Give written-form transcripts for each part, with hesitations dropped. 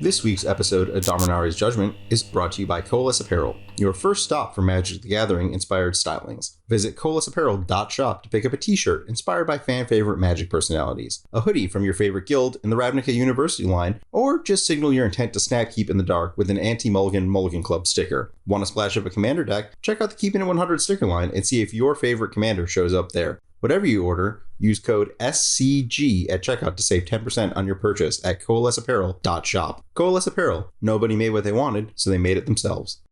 This week's episode of Dominaria's Judgment is brought to you by Coalesce Apparel, your first stop for Magic the Gathering inspired stylings. Visit coalesceapparel.shop to pick up a t-shirt inspired by fan-favorite Magic personalities, a hoodie from your favorite guild in the Ravnica University line, or just signal your intent to snag Keep in the Dark with an anti-Mulligan Mulligan Club sticker. Want to splash up a Commander deck? Check out the Keeping It 100 sticker line and see if your favorite Commander shows up there. Whatever you order, use code SCG at checkout to save 10% on your purchase at coalesceapparel.shop. Coalesce Apparel. Nobody made what they wanted, so they made it themselves.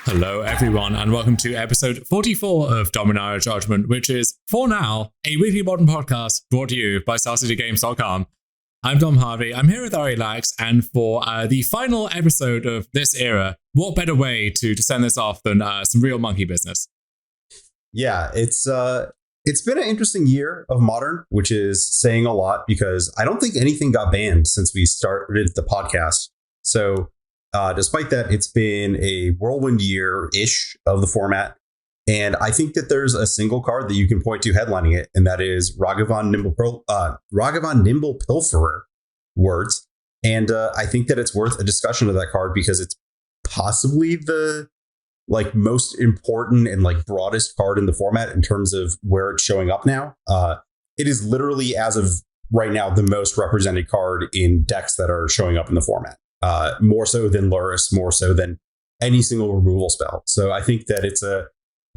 Hello everyone and welcome to episode 44 of Dominaria Judgment, which is, for now, a weekly modern podcast brought to you by StarCityGames.com. I'm Dom Harvey, I'm here with Ari Lax, and for the final episode of this era, what better way to send this off than some real monkey business? Yeah, it's been an interesting year of Modern, which is saying a lot because I don't think anything got banned since we started the podcast. So despite that, it's been a whirlwind year-ish of the format. And I think that there's a single card that you can point to headlining it, and that is Ragavan Nimble Pilferer words. And I think that it's worth a discussion of that card because it's possibly the most important and broadest card in the format in terms of where it's showing up now. It is literally, as of right now, the most represented card in decks that are showing up in the format. More so than Luris, more so than any single removal spell. So I think that it's a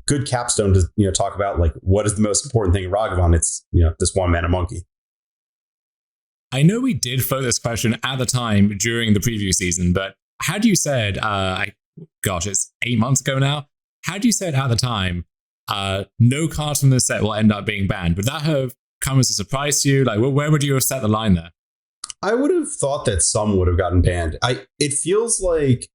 good capstone to talk about what is the most important thing in Ragavan. It's this one mana monkey. I know we did float this question at the time during the preview season, but had you said, it's 8 months ago now, had you said at the time, no cards from this set will end up being banned, would that have come as a surprise to you? Where would you have set the line there? I would have thought that some would have gotten banned. It feels like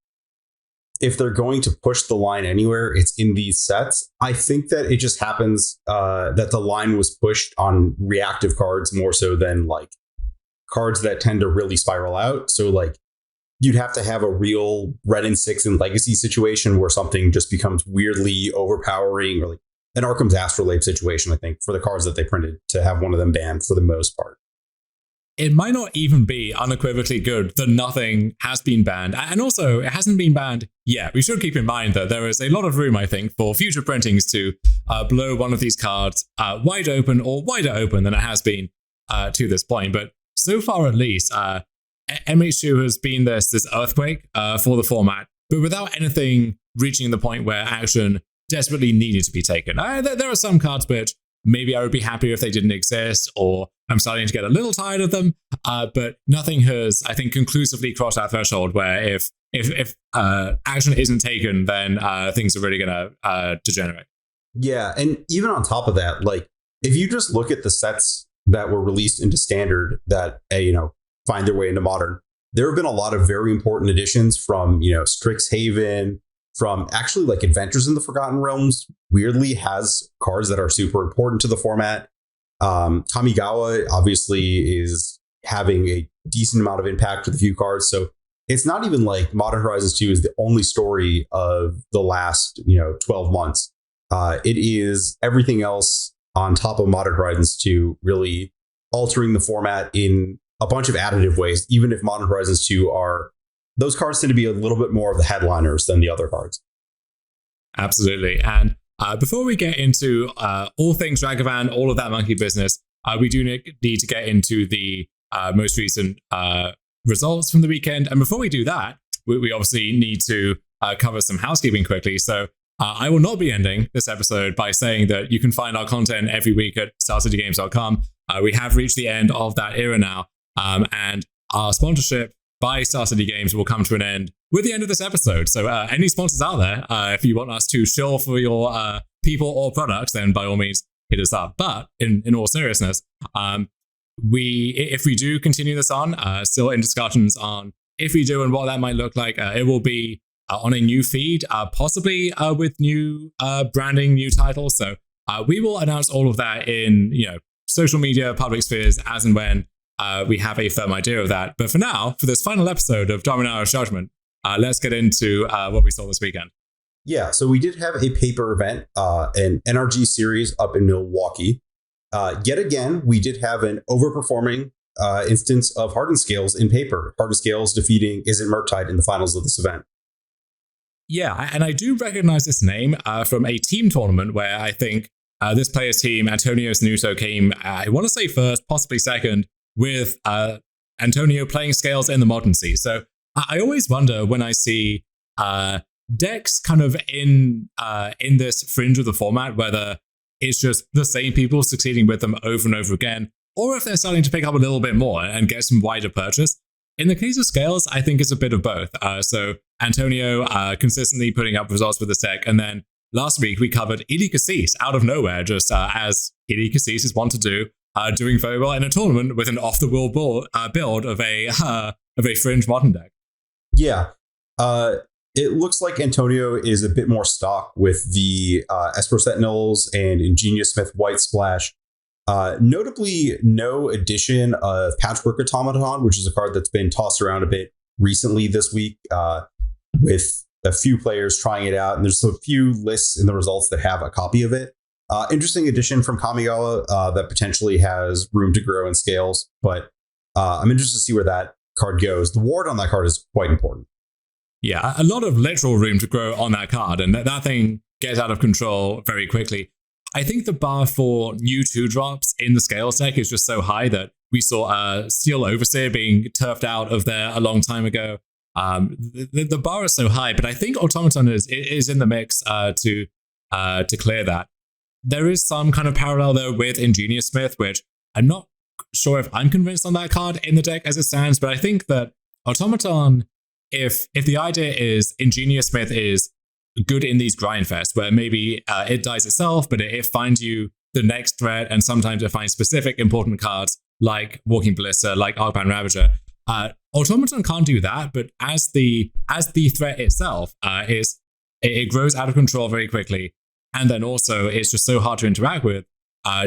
if they're going to push the line anywhere, it's in these sets. I think that it just happens that the line was pushed on reactive cards more so than cards that tend to really spiral out. So you'd have to have a real Red and 6 in Legacy situation where something just becomes weirdly overpowering, or an Arkham's Astrolabe situation, I think, for the cards that they printed to have one of them banned for the most part. It might not even be unequivocally good that nothing has been banned. And also, it hasn't been banned yet. We should keep in mind that there is a lot of room, I think, for future printings to blow one of these cards wide open or wider open than it has been to this point. But so far, at least, MH2 has been this earthquake for the format, but without anything reaching the point where action desperately needed to be taken. There are some cards which maybe I would be happier if they didn't exist, or I'm starting to get a little tired of them. But nothing has, I think, conclusively crossed that threshold where if action isn't taken, then things are really going to degenerate. Yeah, and even on top of that, if you just look at the sets that were released into Standard that find their way into Modern, there have been a lot of very important additions from Strixhaven, from actually Adventures in the Forgotten Realms weirdly has cards that are super important to the format. Kamigawa obviously is having a decent amount of impact with a few cards. So it's not even Modern Horizons 2 is the only story of the last 12 months. It is everything else on top of Modern Horizons 2 really altering the format in a bunch of additive ways, even if Modern Horizons 2 those cards tend to be a little bit more of the headliners than the other cards. Absolutely. And before we get into all things Ragavan, all of that monkey business, we do need to get into the most recent results from the weekend. And before we do that, we obviously need to cover some housekeeping quickly. So I will not be ending this episode by saying that you can find our content every week at StarCityGames.com. We have reached the end of that era now. And our sponsorship by Star City Games will come to an end with the end of this episode. So any sponsors out there, if you want us to shill for your people or products, then by all means hit us up. But in all seriousness, if we do continue this on, still in discussions on if we do and what that might look like, it will be on a new feed, possibly with new branding, new titles. So we will announce all of that in social media, public spheres, as and when we have a firm idea of that. But for now, for this final episode of Dominaria's Judgment, let's get into what we saw this weekend. Yeah, so we did have a paper event, an NRG series up in Milwaukee. Yet again, we did have an overperforming instance of Hardened Scales in paper. Hardened Scales defeating Isn't Murktide in the finals of this event. Yeah, and I do recognize this name from a team tournament where I think this player's team, Antonio Sanuto, came, I want to say first, possibly second, with Antonio playing Scales in the Modern Sea. So I always wonder when I see decks kind of in this fringe of the format, whether it's just the same people succeeding with them over and over again, or if they're starting to pick up a little bit more and get some wider purchase. In the case of Scales, I think it's a bit of both. So Antonio consistently putting up results with this deck, and then last week we covered Ili Cassis out of nowhere, just as Ili Cassis is wont to do, doing very well in a tournament with an off-the-wall build of a fringe modern deck. Yeah, it looks like Antonio is a bit more stock with the Esper Sentinels and Ingenious Smith White Splash. Notably, no addition of Patchwork Automaton, which is a card that's been tossed around a bit recently this week, with a few players trying it out. And there's a few lists in the results that have a copy of it. Interesting addition from Kamigawa that potentially has room to grow in Scales, but I'm interested to see where that card goes. The ward on that card is quite important. Yeah, a lot of literal room to grow on that card, and that thing gets out of control very quickly. I think the bar for new 2-drops in the Scales deck is just so high that we saw Steel Overseer being turfed out of there a long time ago. The bar is so high, but I think Automaton is in the mix to clear that. There is some kind of parallel though with Ingenious Smith, which I'm not sure if I'm convinced on that card in the deck as it stands, but I think that Automaton, if the idea is Ingenious Smith is good in these grind fests where maybe it dies itself, but it finds you the next threat, and sometimes it finds specific important cards like Walking Ballista, like Arcbound Ravager. Automaton can't do that, but as the threat itself, it grows out of control very quickly, and then also it's just so hard to interact with.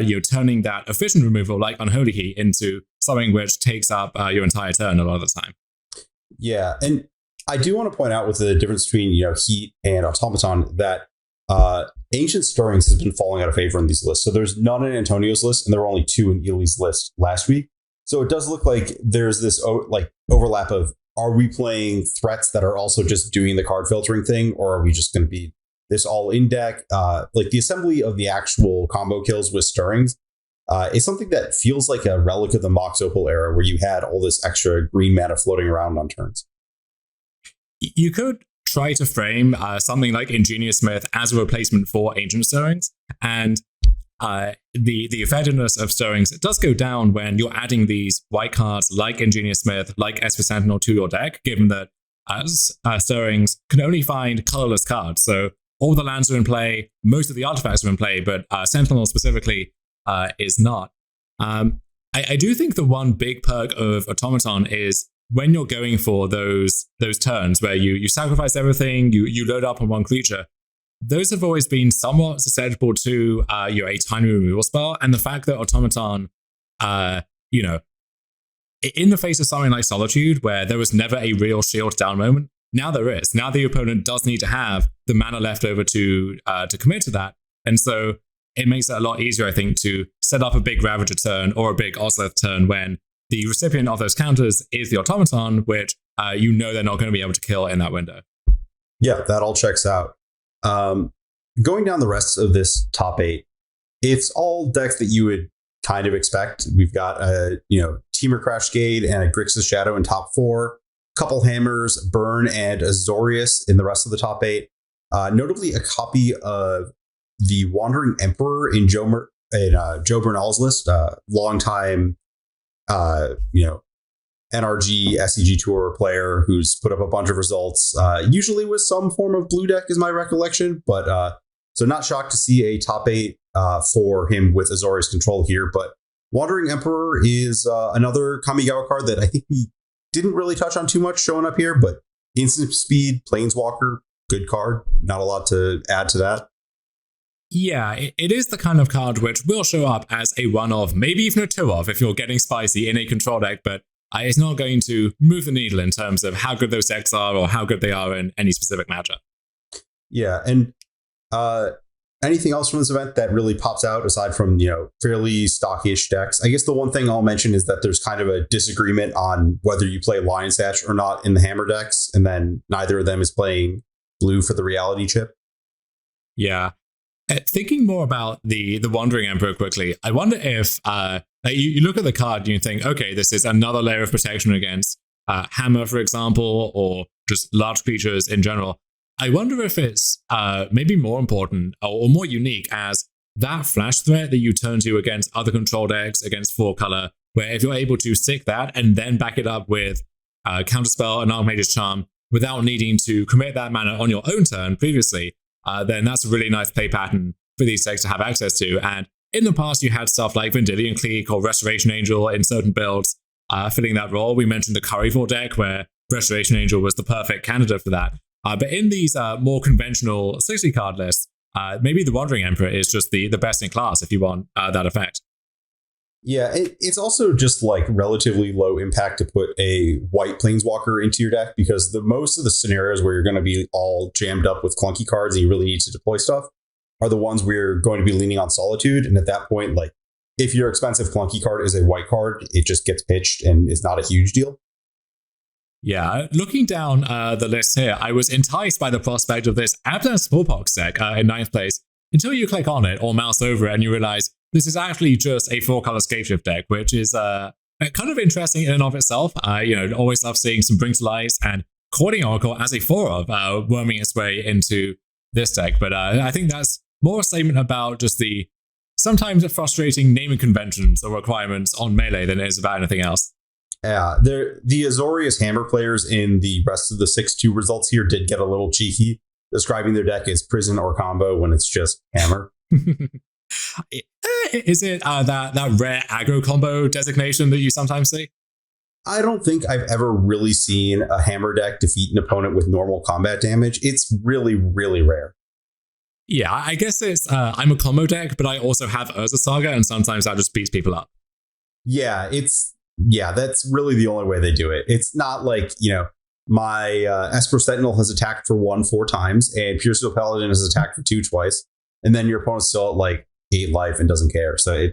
You're turning that efficient removal like Unholy Heat into something which takes up your entire turn a lot of the time. Yeah, and I do want to point out with the difference between Heat and Automaton that Ancient Stirrings has been falling out of favor in these lists. So there's none in Antonio's list, and there were only 2 in Ili's list last week. So it does look like there's this overlap of, are we playing threats that are also just doing the card filtering thing, or are we just going to be this all-in deck? Like the assembly of the actual combo kills with Stirrings is something that feels like a relic of the Mox Opal era, where you had all this extra green mana floating around on turns. You could try to frame something like Ingenious Smith as a replacement for Ancient Stirrings, and the effectiveness of Stirrings does go down when you're adding these white cards like Ingenious Smith, like Esper Sentinel to your deck, given that Stirrings can only find colorless cards. So all the lands are in play, most of the artifacts are in play, but Sentinel specifically is not. I do think the one big perk of Automaton is when you're going for those turns where you sacrifice everything, you load up on one creature, those have always been somewhat susceptible to a tiny removal spell. And the fact that Automaton, in the face of something like Solitude, where there was never a real shield down moment, now there is. Now the opponent does need to have the mana left over to commit to that. And so it makes it a lot easier, I think, to set up a big Ravager turn or a big Ozleth turn when the recipient of those counters is the Automaton, which they're not going to be able to kill in that window. Yeah, that all checks out. Going down the rest of this top 8, it's all decks that you would kind of expect. We've got a Temur Crashgate and a Grixis Shadow in top 4, couple Hammers, Burn, and Azorius in the rest of the top 8. Notably, a copy of the Wandering Emperor in Joe Bernal's list, longtime NRG SCG Tour player who's put up a bunch of results, usually with some form of blue deck is my recollection, but so not shocked to see a top 8 for him with Azorius control here. But Wandering Emperor is another Kamigawa card that I think we didn't really touch on too much showing up here, but instant speed, Planeswalker, good card. Not a lot to add to that. Yeah, it is the kind of card which will show up as a one of, maybe even a two of, if you're getting spicy in a control deck, but it's not going to move the needle in terms of how good those decks are or how good they are in any specific matchup. Yeah, and anything else from this event that really pops out aside from, fairly stockish decks? I guess the one thing I'll mention is that there's kind of a disagreement on whether you play Lion's Hatch or not in the Hammer decks, and then neither of them is playing blue for the reality chip. Yeah. Thinking more about the Wandering Emperor quickly, I wonder if you look at the card and you think, okay, this is another layer of protection against Hammer, for example, or just large creatures in general. I wonder if it's maybe more important or more unique as that flash threat that you turn to against other control decks, against 4-color, where if you're able to stick that and then back it up with Counterspell and Archmage's Charm without needing to commit that mana on your own turn previously, then that's a really nice play pattern for these decks to have access to. And in the past, you had stuff like Vendilion Clique or Restoration Angel in certain builds filling that role. We mentioned the Curryville deck, where Restoration Angel was the perfect candidate for that. But in these more conventional 60-card lists, maybe the Wandering Emperor is just the best in class if you want that effect. Yeah, it's also just like relatively low impact to put a white Planeswalker into your deck, because most of the scenarios where you're going to be all jammed up with clunky cards and you really need to deploy stuff are the ones where you're going to be leaning on Solitude. And at that point, like, if your expensive clunky card is a white card, it just gets pitched and is not a huge deal. Yeah, looking down the list here, I was enticed by the prospect of this Abdan Smallpox deck in 9th place, until you click on it or mouse over it and you realize this is actually just a 4-color Scapeshift deck, which is kind of interesting in and of itself. Always love seeing some Bring to Light and Courting Oracle as a 4-of worming its way into this deck. But I think that's more a statement about just the sometimes frustrating naming conventions or requirements on Melee than it is about anything else. Yeah, the Azorius Hammer players in the rest of the 6-2 results here did get a little cheeky, describing their deck as prison or combo when it's just Hammer. Is it that rare aggro combo designation that you sometimes see? I don't think I've ever really seen a Hammer deck defeat an opponent with normal combat damage. It's really, really rare. Yeah, I guess it's I'm a combo deck, but I also have Urza Saga, and sometimes that just beats people up. Yeah, that's really the only way they do it. It's not like, my Esper Sentinel has attacked for 1 4 times, and Pure Steel Paladin has attacked for 2 twice, and then your opponent's still at like 8 life and doesn't care. So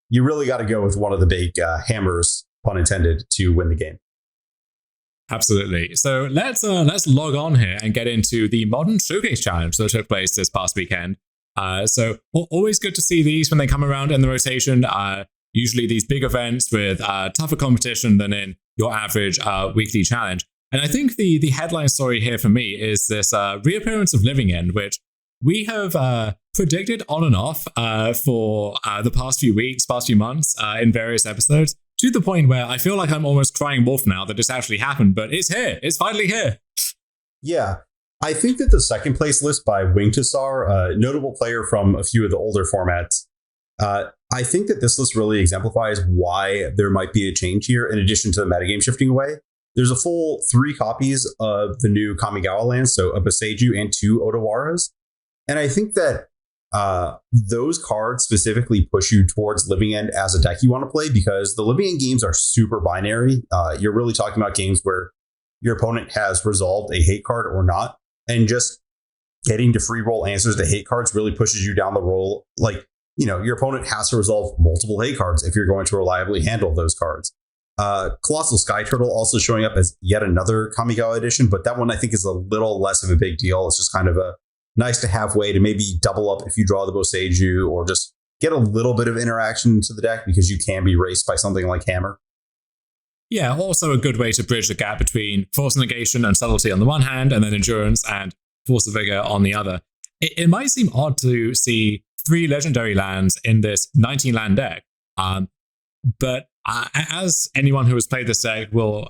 you really got to go with one of the big hammers, pun intended, to win the game. Absolutely. So let's log on here and get into the Modern Showcase Challenge that took place this past weekend. So always good to see these when they come around in the rotation. Usually these big events with tougher competition than in your average weekly challenge. And I think the headline story here for me is this reappearance of Living End, which we have predicted on and off for the past few weeks, past few months in various episodes, to the point where I feel like I'm almost crying wolf now that it's actually happened, but it's here. It's finally here. Yeah. I think that the second place list by Wingtasar, a notable player from a few of the older formats, I think that this list really exemplifies why there might be a change here in addition to the metagame shifting away. There's a full 3 copies of the new Kamigawa lands, so a Boseiju and 2 Odawaras. And I think that those cards specifically push you towards Living End as a deck you want to play, because the Living End games are super binary. You're really talking about games where your opponent has resolved a hate card or not. And just getting to free roll answers to hate cards really pushes you down the roll. Like, your opponent has to resolve multiple hate cards if you're going to reliably handle those cards. Colossal Sky Turtle also showing up as yet another Kamigawa edition, but that one I think is a little less of a big deal. It's just kind of a nice to have way to maybe double up if you draw the Boseiju, or just get a little bit of interaction into the deck because you can be raced by something like Hammer. Yeah, also a good way to bridge the gap between Force Negation and Subtlety on the one hand, and then Endurance and Force of Vigor on the other. It might seem odd to see 3 legendary lands in this 19-land deck, but as anyone who has played this deck will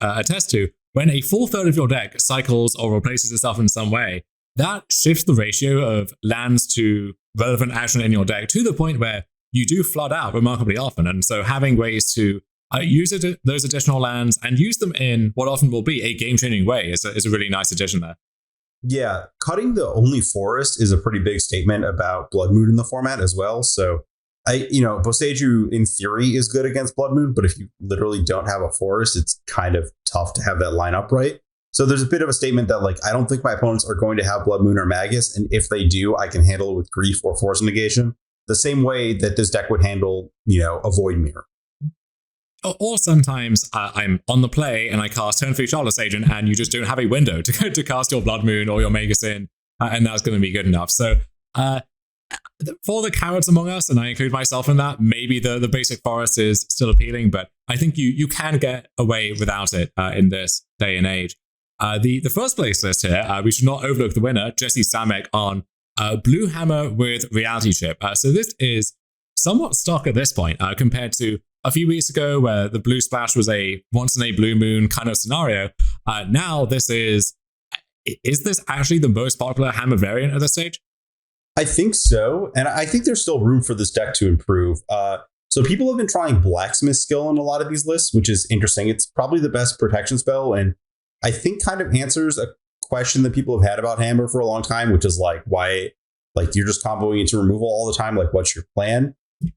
attest to, when a full third of your deck cycles or replaces itself in some way, that shifts the ratio of lands to relevant action in your deck to the point where you do flood out remarkably often. And so having ways to use those additional lands and use them in what often will be a game-changing way is a really nice addition there. Yeah, cutting the only forest is a pretty big statement about Blood Moon in the format as well. So Boseiju in theory is good against Blood Moon, but if you literally don't have a forest, it's kind of tough to have that line up right. So there's a bit of a statement that like, I don't think my opponents are going to have Blood Moon or Magus. And if they do, I can handle it with Grief or Force Negation the same way that this deck would handle, a Void Mirror. Or sometimes I'm on the play and I cast turn 3 Charlotte's Agent and you just don't have a window to cast your Blood Moon or your Magus in, and that's going to be good enough. So for the carrots among us, and I include myself in that, maybe the basic forest is still appealing, but I think you can get away without it in this day and age. The first place list here, we should not overlook the winner, Jesse Samek on Blue Hammer with Reality Chip. So this is somewhat stock at this point compared to a few weeks ago where the blue splash was a once in a blue moon kind of scenario. Now this is this actually the most popular Hammer variant at this stage? I think so. And I think there's still room for this deck to improve. So people have been trying Blacksmith Skill in a lot of these lists, which is interesting. It's probably the best protection spell. And I think kind of answers a question that people have had about Hammer for a long time, which is like, why, like you're just comboing into removal all the time. Like, what's your plan?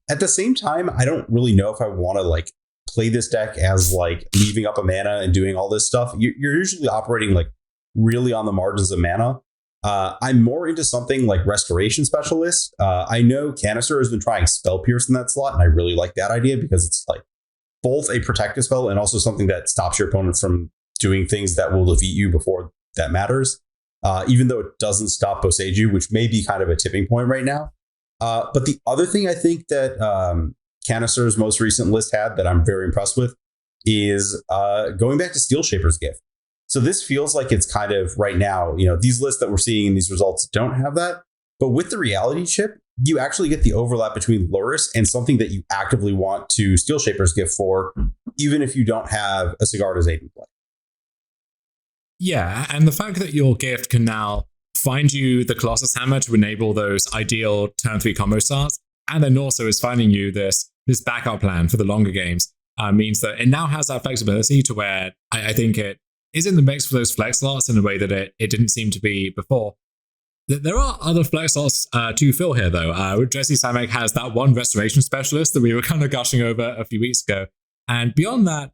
At the same time, I don't really know if I want to like play this deck as like leaving up a mana and doing all this stuff. You're usually operating like really on the margins of mana. I'm more into something like Restoration Specialist. I know Canister has been trying Spell Pierce in that slot, and I really like that idea because it's like both a protective spell and also something that stops your opponent from doing things that will defeat you before that matters. Even though it doesn't stop Boseiju, which may be kind of a tipping point right now. But the other thing I think that Canister's most recent list had that I'm very impressed with is going back to Steel Shaper's Gift. So this feels like it's kind of right now, these lists that we're seeing in these results don't have that. But with the Reality Chip, you actually get the overlap between Luris and something that you actively want to Steel Shaper's Gift for, even if you don't have a Sigarda's Aid in play. Yeah, and the fact that your gift can now find you the Colossus Hammer to enable those ideal turn 3 combo starts, and then also is finding you this backup plan for the longer games, means that it now has that flexibility to where I think it is in the mix for those flex slots in a way that it didn't seem to be before. There are other flex slots to fill here, though. Jesse Samek has that one Restoration Specialist that we were kind of gushing over a few weeks ago. And beyond that,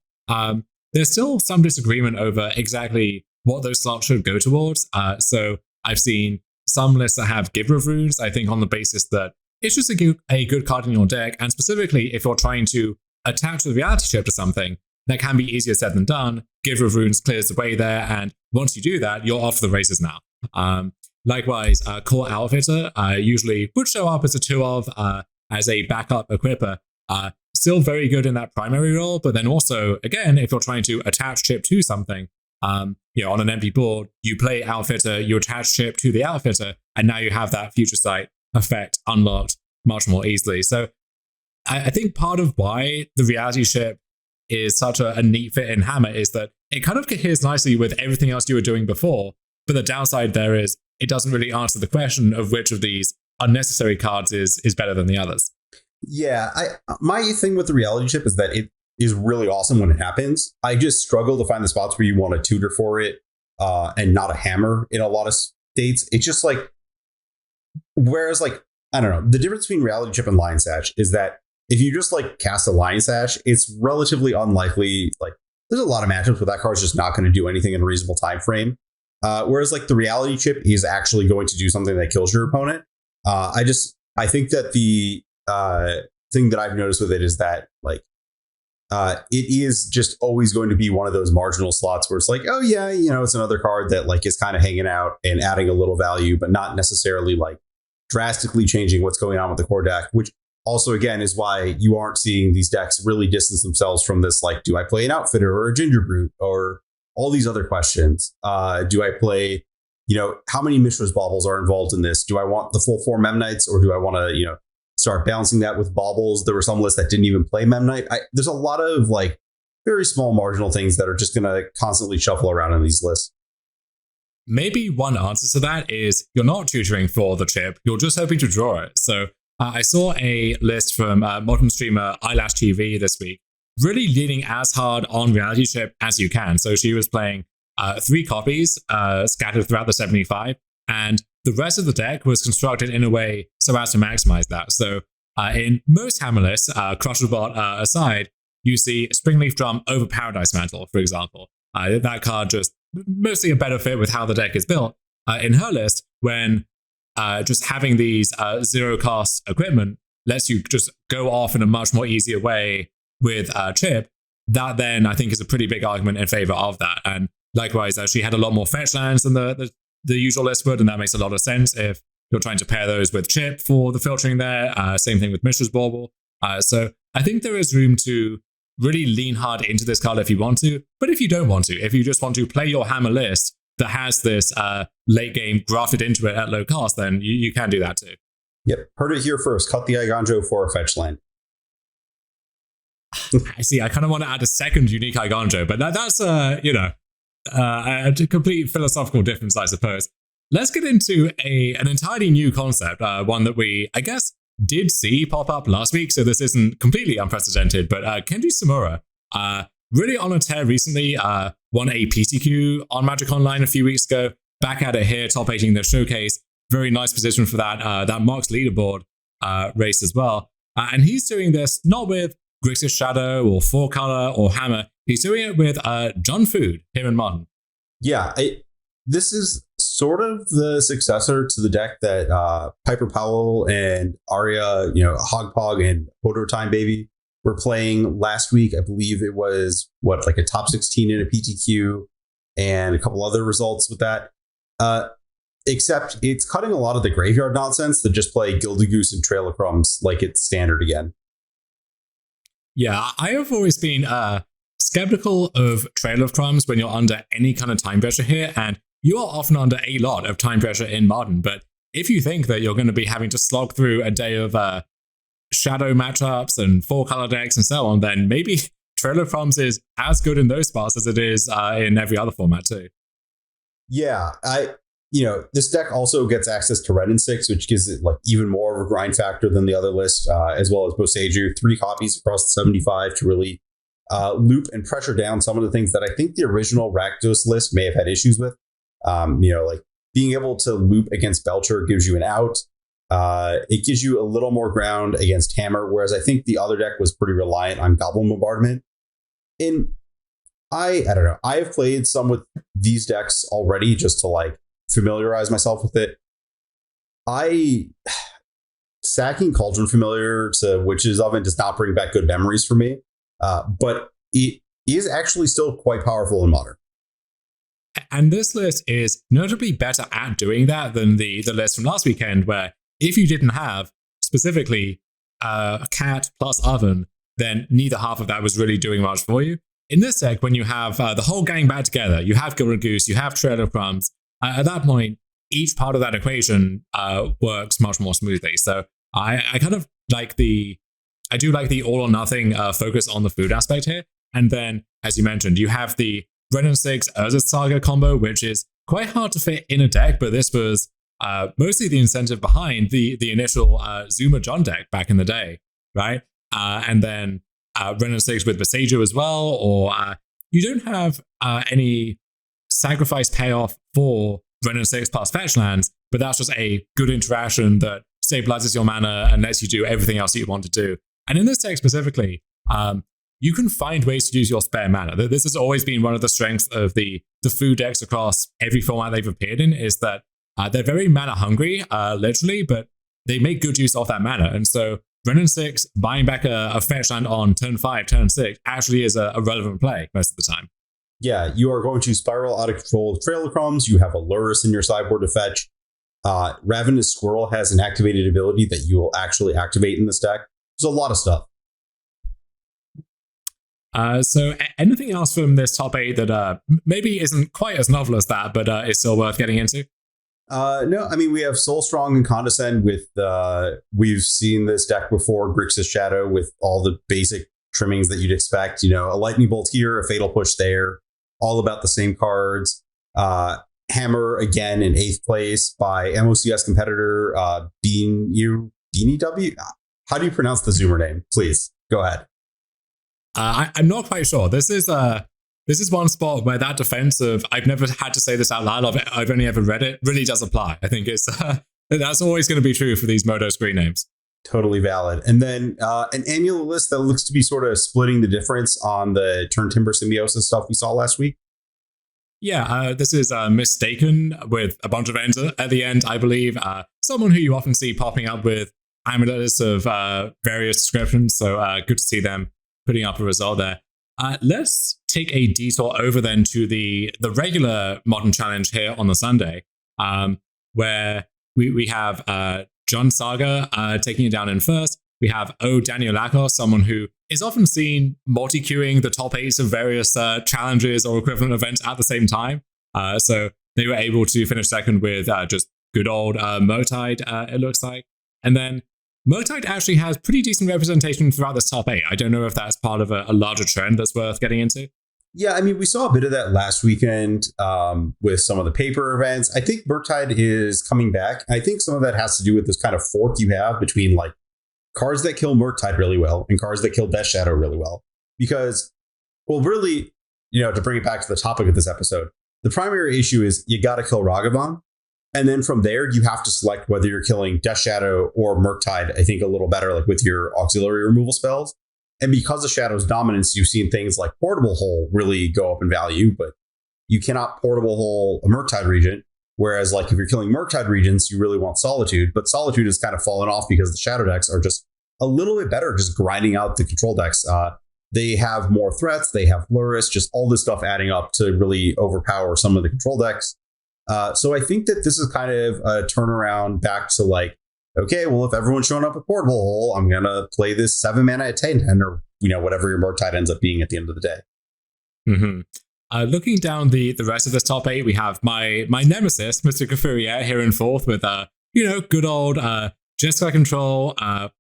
there's still some disagreement over exactly what those slots should go towards. So I've seen some lists that have Giver of Runes, I think on the basis that it's just a good card in your deck. And specifically, if you're trying to attach the Reality Chip to something, that can be easier said than done. Giver of Runes clears the way there, and once you do that, you're off the races now. Likewise, Core Outfitter usually would show up as a 2-of as a backup equipper. Still very good in that primary role, but then also, again, if you're trying to attach chip to something, on an empty board, you play Outfitter, you attach chip to the Outfitter, and now you have that Future Sight effect unlocked much more easily. So I think part of why the Reality Chip is such a neat fit in Hammer is that it kind of coheres nicely with everything else you were doing before, but the downside there is it doesn't really answer the question of which of these unnecessary cards is better than the others. Yeah, my thing with the Reality Chip is that it is really awesome when it happens. I just struggle to find the spots where you want to tutor for it and not a hammer in a lot of states. It's just like, whereas like, I don't know, the difference between Reality Chip and Lion Sash is that if you just like cast a Lion Sash, it's relatively unlikely. Like there's a lot of matchups where that card's just not going to do anything in a reasonable time frame. Whereas like the Reality Chip is actually going to do something that kills your opponent. I think that the thing that I've noticed with it is that like it is just always going to be one of those marginal slots where it's like, oh yeah, it's another card that like is kind of hanging out and adding a little value, but not necessarily like drastically changing what's going on with the core deck, which also, again, is why you aren't seeing these decks really distance themselves from this, like, do I play an Outfitter or a Ginger Brute or all these other questions? Do I play, how many Mishra's Baubles are involved in this? Do I want the full 4 Memnites or do I want to, start balancing that with Baubles? There were some lists that didn't even play Memnite. There's a lot of like very small marginal things that are just going to constantly shuffle around in these lists. Maybe one answer to that is you're not tutoring for the chip, you're just hoping to draw it. So I saw a list from modern streamer Eyelash TV this week, really leaning as hard on Reality Chip as you can. So she was playing 3 copies scattered throughout the 75, and the rest of the deck was constructed in a way so as to maximize that. So in most hammer lists, Crusherbot aside, you see Springleaf Drum over Paradise Mantle, for example. That card just mostly a better fit with how the deck is built. In her list, when just having these zero cost equipment lets you just go off in a much more easier way with Chip, that then I think is a pretty big argument in favor of that. And likewise, she had a lot more fetch lands than the usual list would, and that makes a lot of sense if you're trying to pair those with Chip for the filtering there. Same thing with Mishra's Bauble. So I think there is room to really lean hard into this card if you want to, but if you don't want to, if you just want to play your hammer list that has this late game grafted into it at low cost, then you can do that too. Yep, heard it here first. Cut the Iganjo for a fetch land. I see. I kind of want to add a second unique Iganjo, but that's a complete philosophical difference, I suppose. Let's get into an entirely new concept, one that we, I guess, did see pop up last week, so this isn't completely unprecedented, but Kenji Samura, really on a tear recently, won a PTQ on Magic Online a few weeks ago, back at it here, top 8ing the showcase, very nice position for that Mox leaderboard race as well. And he's doing this not with Grixis Shadow or 4-color or Hammer, he's doing it with John Food here in Modern. Yeah, this is sort of the successor to the deck that Piper Powell and Arya, Hogpog and Hodor Time Baby were playing last week. I believe it was like a top 16 in a PTQ and a couple other results with that. Except it's cutting a lot of the graveyard nonsense to just play Gilded Goose and Trail of Crumbs like it's standard again. Yeah, I have always been skeptical of Trail of Crumbs when you're under any kind of time pressure here, and you are often under a lot of time pressure in Modern, but if you think that you're going to be having to slog through a day of shadow matchups and 4-color decks and so on, then maybe Trail of Crumbs is as good in those spots as it is in every other format too. Yeah, this deck also gets access to Red and 6, which gives it like even more of a grind factor than the other list, as well as Boseiju, 3 copies across the 75 to really loop and pressure down some of the things that I think the original Rakdos list may have had issues with. Like being able to loop against Belcher gives you an out. It gives you a little more ground against Hammer, whereas I think the other deck was pretty reliant on Goblin Bombardment. And I don't know. I have played some with these decks already just to like familiarize myself with it. Sacking Cauldron Familiar to Witch's Oven does not bring back good memories for me, but it is actually still quite powerful in Modern. And this list is notably better at doing that than the list from last weekend, where if you didn't have specifically a cat plus oven, then neither half of that was really doing much for you. In this deck, when you have the whole gang back together, you have Gilded Goose, you have Trail of Crumbs, at that point, each part of that equation works much more smoothly. So I kind of like I do like the all or nothing focus on the food aspect here. And then, as you mentioned, you have the Red and 6 Urza Saga combo, which is quite hard to fit in a deck, but this was mostly the incentive behind the initial Zuma John deck back in the day, right? And then Red and 6 with Boseiju as well, or you don't have any sacrifice payoff for Red and 6 plus fetch lands, but that's just a good interaction that stabilizes your mana and lets you do everything else that you want to do. And in this deck specifically, you can find ways to use your spare mana. This has always been one of the strengths of the food decks across every format they've appeared in, is that they're very mana hungry, literally, but they make good use of that mana. And so Red and 6 buying back a fetch land on turn 5, turn 6 actually is a relevant play most of the time. Yeah, you are going to spiral out of control with Trail of Crumbs. You have a Lurrus in your sideboard to fetch. Ravenous Squirrel has an activated ability that you will actually activate in this deck. There's a lot of stuff. So anything else from this top 8 that maybe isn't quite as novel as that, but is still worth getting into? No, I mean, we have Soul Strong and Condescend with, we've seen this deck before, Grixis Shadow with all the basic trimmings that you'd expect, a Lightning Bolt here, a Fatal Push there, all about the same cards. Hammer again in 8th place by MOCS competitor Beanie W. How do you pronounce the Zoomer name? Please go ahead. I'm not quite sure. This is one spot where that defense of I've never had to say this out loud, I've only ever read it, really does apply. I think it's that's always going to be true for these Moto screen names. Totally valid. And then an amulet list that looks to be sort of splitting the difference on the Turn Timber Symbiosis stuff we saw last week. Yeah, this is Mistaken with a bunch of ends at the end, I believe. Someone who you often see popping up with amulets of various descriptions. So good to see them putting up a result there. Let's take a detour over then to the regular Modern Challenge here on the Sunday, where we have John Saga taking it down in first. We have Daniel Lakos, someone who is often seen multi-queuing the top 8s of various challenges or equivalent events at the same time. So they were able to finish second with just good old Murktide, it looks like. And then Murktide actually has pretty decent representation throughout this top 8. I don't know if that's part of a larger trend that's worth getting into. Yeah, I mean, we saw a bit of that last weekend with some of the paper events. I think Murktide is coming back. I think some of that has to do with this kind of fork you have between like cards that kill Murktide really well and cards that kill Death Shadow really well. Because, well, really, to bring it back to the topic of this episode, the primary issue is you got to kill Ragavan. And then from there, you have to select whether you're killing Death Shadow or Murktide, I think a little better, like with your auxiliary removal spells. And because of Shadow's dominance, you've seen things like Portable Hole really go up in value, but you cannot Portable Hole a Murktide Regent. Whereas, like, if you're killing Murktide Regents, you really want Solitude. But Solitude has kind of fallen off because the Shadow decks are just a little bit better just grinding out the control decks. They have more threats. They have Luris, just all this stuff adding up to really overpower some of the control decks. So I think that this is kind of a turnaround back to like, okay, well, if everyone's showing up at Portable Hole, I'm going to play this 7 mana at 10 or, whatever your Murktide ends up being at the end of the day. Mm-hmm. Looking down the rest of this top 8, we have my nemesis, Mr. Couturier, here in fourth with, good old Jeskai Control,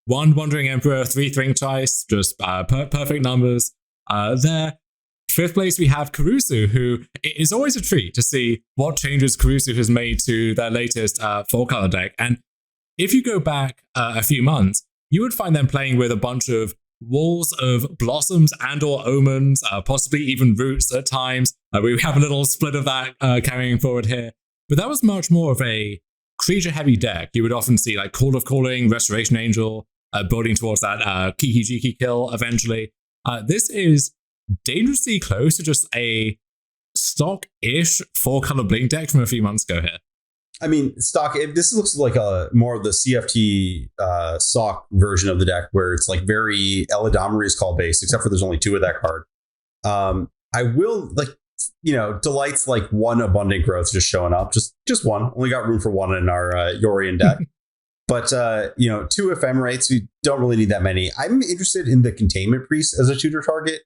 1 Wandering Emperor, 3 Thringtrice, just perfect numbers there. Fifth place, we have Caruso, who is always a treat to see what changes Caruso has made to their latest 4-color deck. And if you go back a few months, you would find them playing with a bunch of walls of blossoms and or omens, possibly even roots at times. We have a little split of that carrying forward here. But that was much more of a creature-heavy deck. You would often see like Call of Calling, Restoration Angel, building towards that Kiki-Jiki kill eventually. This is dangerously close to just a stock-ish 4-color Blink deck from a few months ago here. I mean, this looks like a more of the CFT sock version of the deck where it's like very Eladamri's call based, except for there's only 2 of that card. I will Delight's like 1 Abundant Growth just showing up, just 1. Only got room for 1 in our Yorion deck. But 2 Ephemerates, we don't really need that many. I'm interested in the Containment Priest as a tutor target.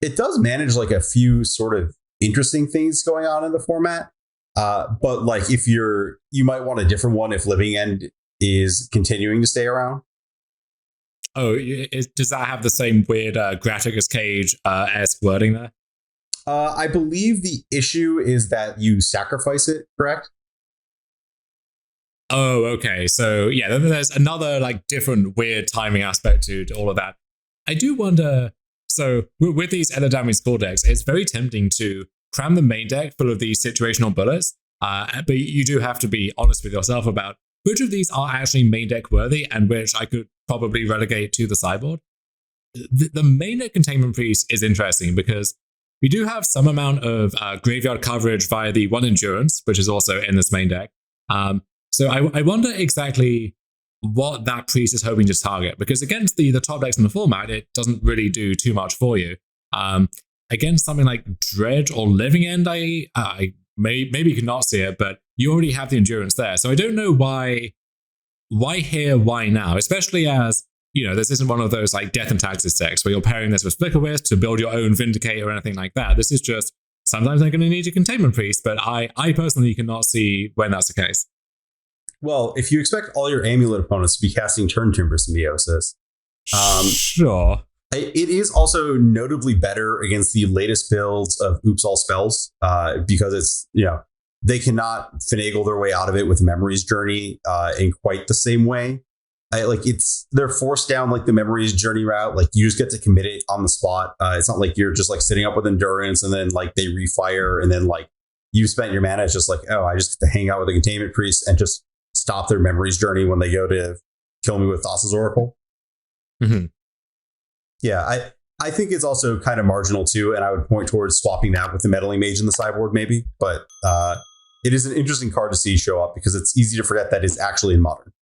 It does manage like a few sort of interesting things going on in the format. But like if you might want a different one if Living End is continuing to stay around. Oh, does that have the same weird Graticus Cage-esque wording there? I believe the issue is that you sacrifice it, correct? Oh, okay. So yeah, there's another like different weird timing aspect to all of that. I do wonder, so with these Eladamri score decks, it's very tempting to cram the main deck full of these situational bullets, but you do have to be honest with yourself about which of these are actually main deck worthy and which I could probably relegate to the sideboard. The main deck Containment Priest is interesting because we do have some amount of graveyard coverage via the 1 Endurance, which is also in this main deck. So I wonder exactly what that priest is hoping to target, because against the top decks in the format, it doesn't really do too much for you. Against something like Dredge or Living End, I maybe could not see it, but you already have the Endurance there. So I don't know why here, why now, especially as, this isn't one of those like Death and Taxes decks where you're pairing this with Flicker Wisp to build your own Vindicate or anything like that. This is just, sometimes they're going to need a Containment Priest, but I personally cannot see when that's the case. Well, if you expect all your Amulet opponents to be casting Turn Timber Symbiosis, sure. It is also notably better against the latest builds of Oops All Spells because it's, they cannot finagle their way out of it with Memory's Journey in quite the same way. They're forced down like the Memory's Journey route. Like you just get to commit it on the spot. It's not like you're just like sitting up with Endurance and then like they refire and then like you spent your mana. It's just like, oh, I just get to hang out with the Containment Priest and just stop their Memory's Journey when they go to kill me with Thassa's Oracle. Mm-hmm. Yeah, I think it's also kind of marginal too, and I would point towards swapping that with the Meddling Mage in the sideboard maybe. But it is an interesting card to see show up because it's easy to forget that it's actually in Modern.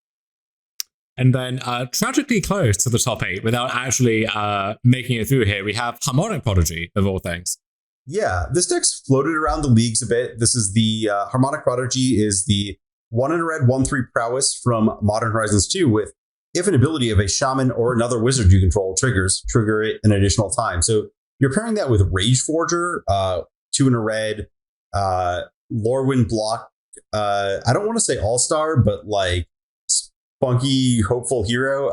And then tragically close to the top 8 without actually making it through here, we have Harmonic Prodigy, of all things. Yeah, this deck's floated around the leagues a bit. This is the Harmonic Prodigy is the 1 in a red 1/3 prowess from Modern Horizons 2 with, if an ability of a shaman or another wizard you control trigger it an additional time. So you're pairing that with Rage Forger, 2 in a red, Lorwyn Block. I don't want to say all-star, but like spunky, hopeful hero.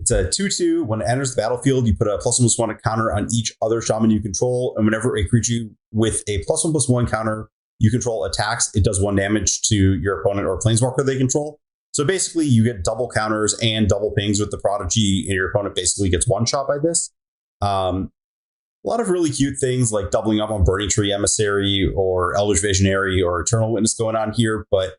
It's a 2/2. When it enters the battlefield, you put a +1/+1 counter on each other shaman you control. And whenever a creature with a +1/+1 counter you control attacks, it does 1 damage to your opponent or planeswalker they control. So basically, you get double counters and double pings with the Prodigy, and your opponent basically gets one shot by this. A lot of really cute things like doubling up on Burning Tree Emissary or Eldritch Visionary or Eternal Witness going on here. But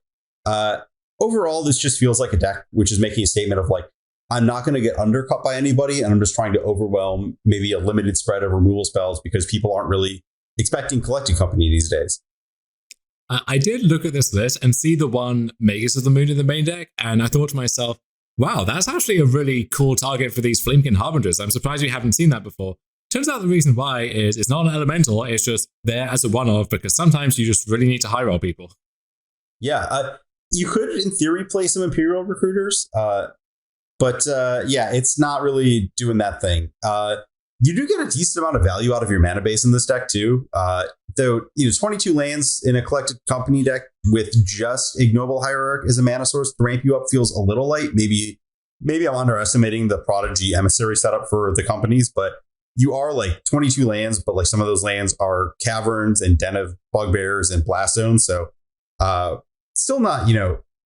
overall, this just feels like a deck which is making a statement of like, I'm not going to get undercut by anybody, and I'm just trying to overwhelm maybe a limited spread of removal spells because people aren't really expecting Collecting Company these days. I did look at this list and see the one Magus of the Moon in the main deck, and I thought to myself, wow, that's actually a really cool target for these Flamekin Harbingers. I'm surprised we haven't seen that before. Turns out the reason why is it's not an elemental, it's just there as a one-off because sometimes you just really need to high roll people. Yeah, you could, in theory, play some Imperial Recruiters, but it's not really doing that thing. You do get a decent amount of value out of your mana base in this deck too. Though 22 lands in a Collected Company deck with just Ignoble Hierarch as a mana source to ramp you up feels a little light. Maybe I'm underestimating the Prodigy Emissary setup for the companies, but you are like 22 lands, but like some of those lands are Caverns and Den of Bugbears and Blast Zones. So still not,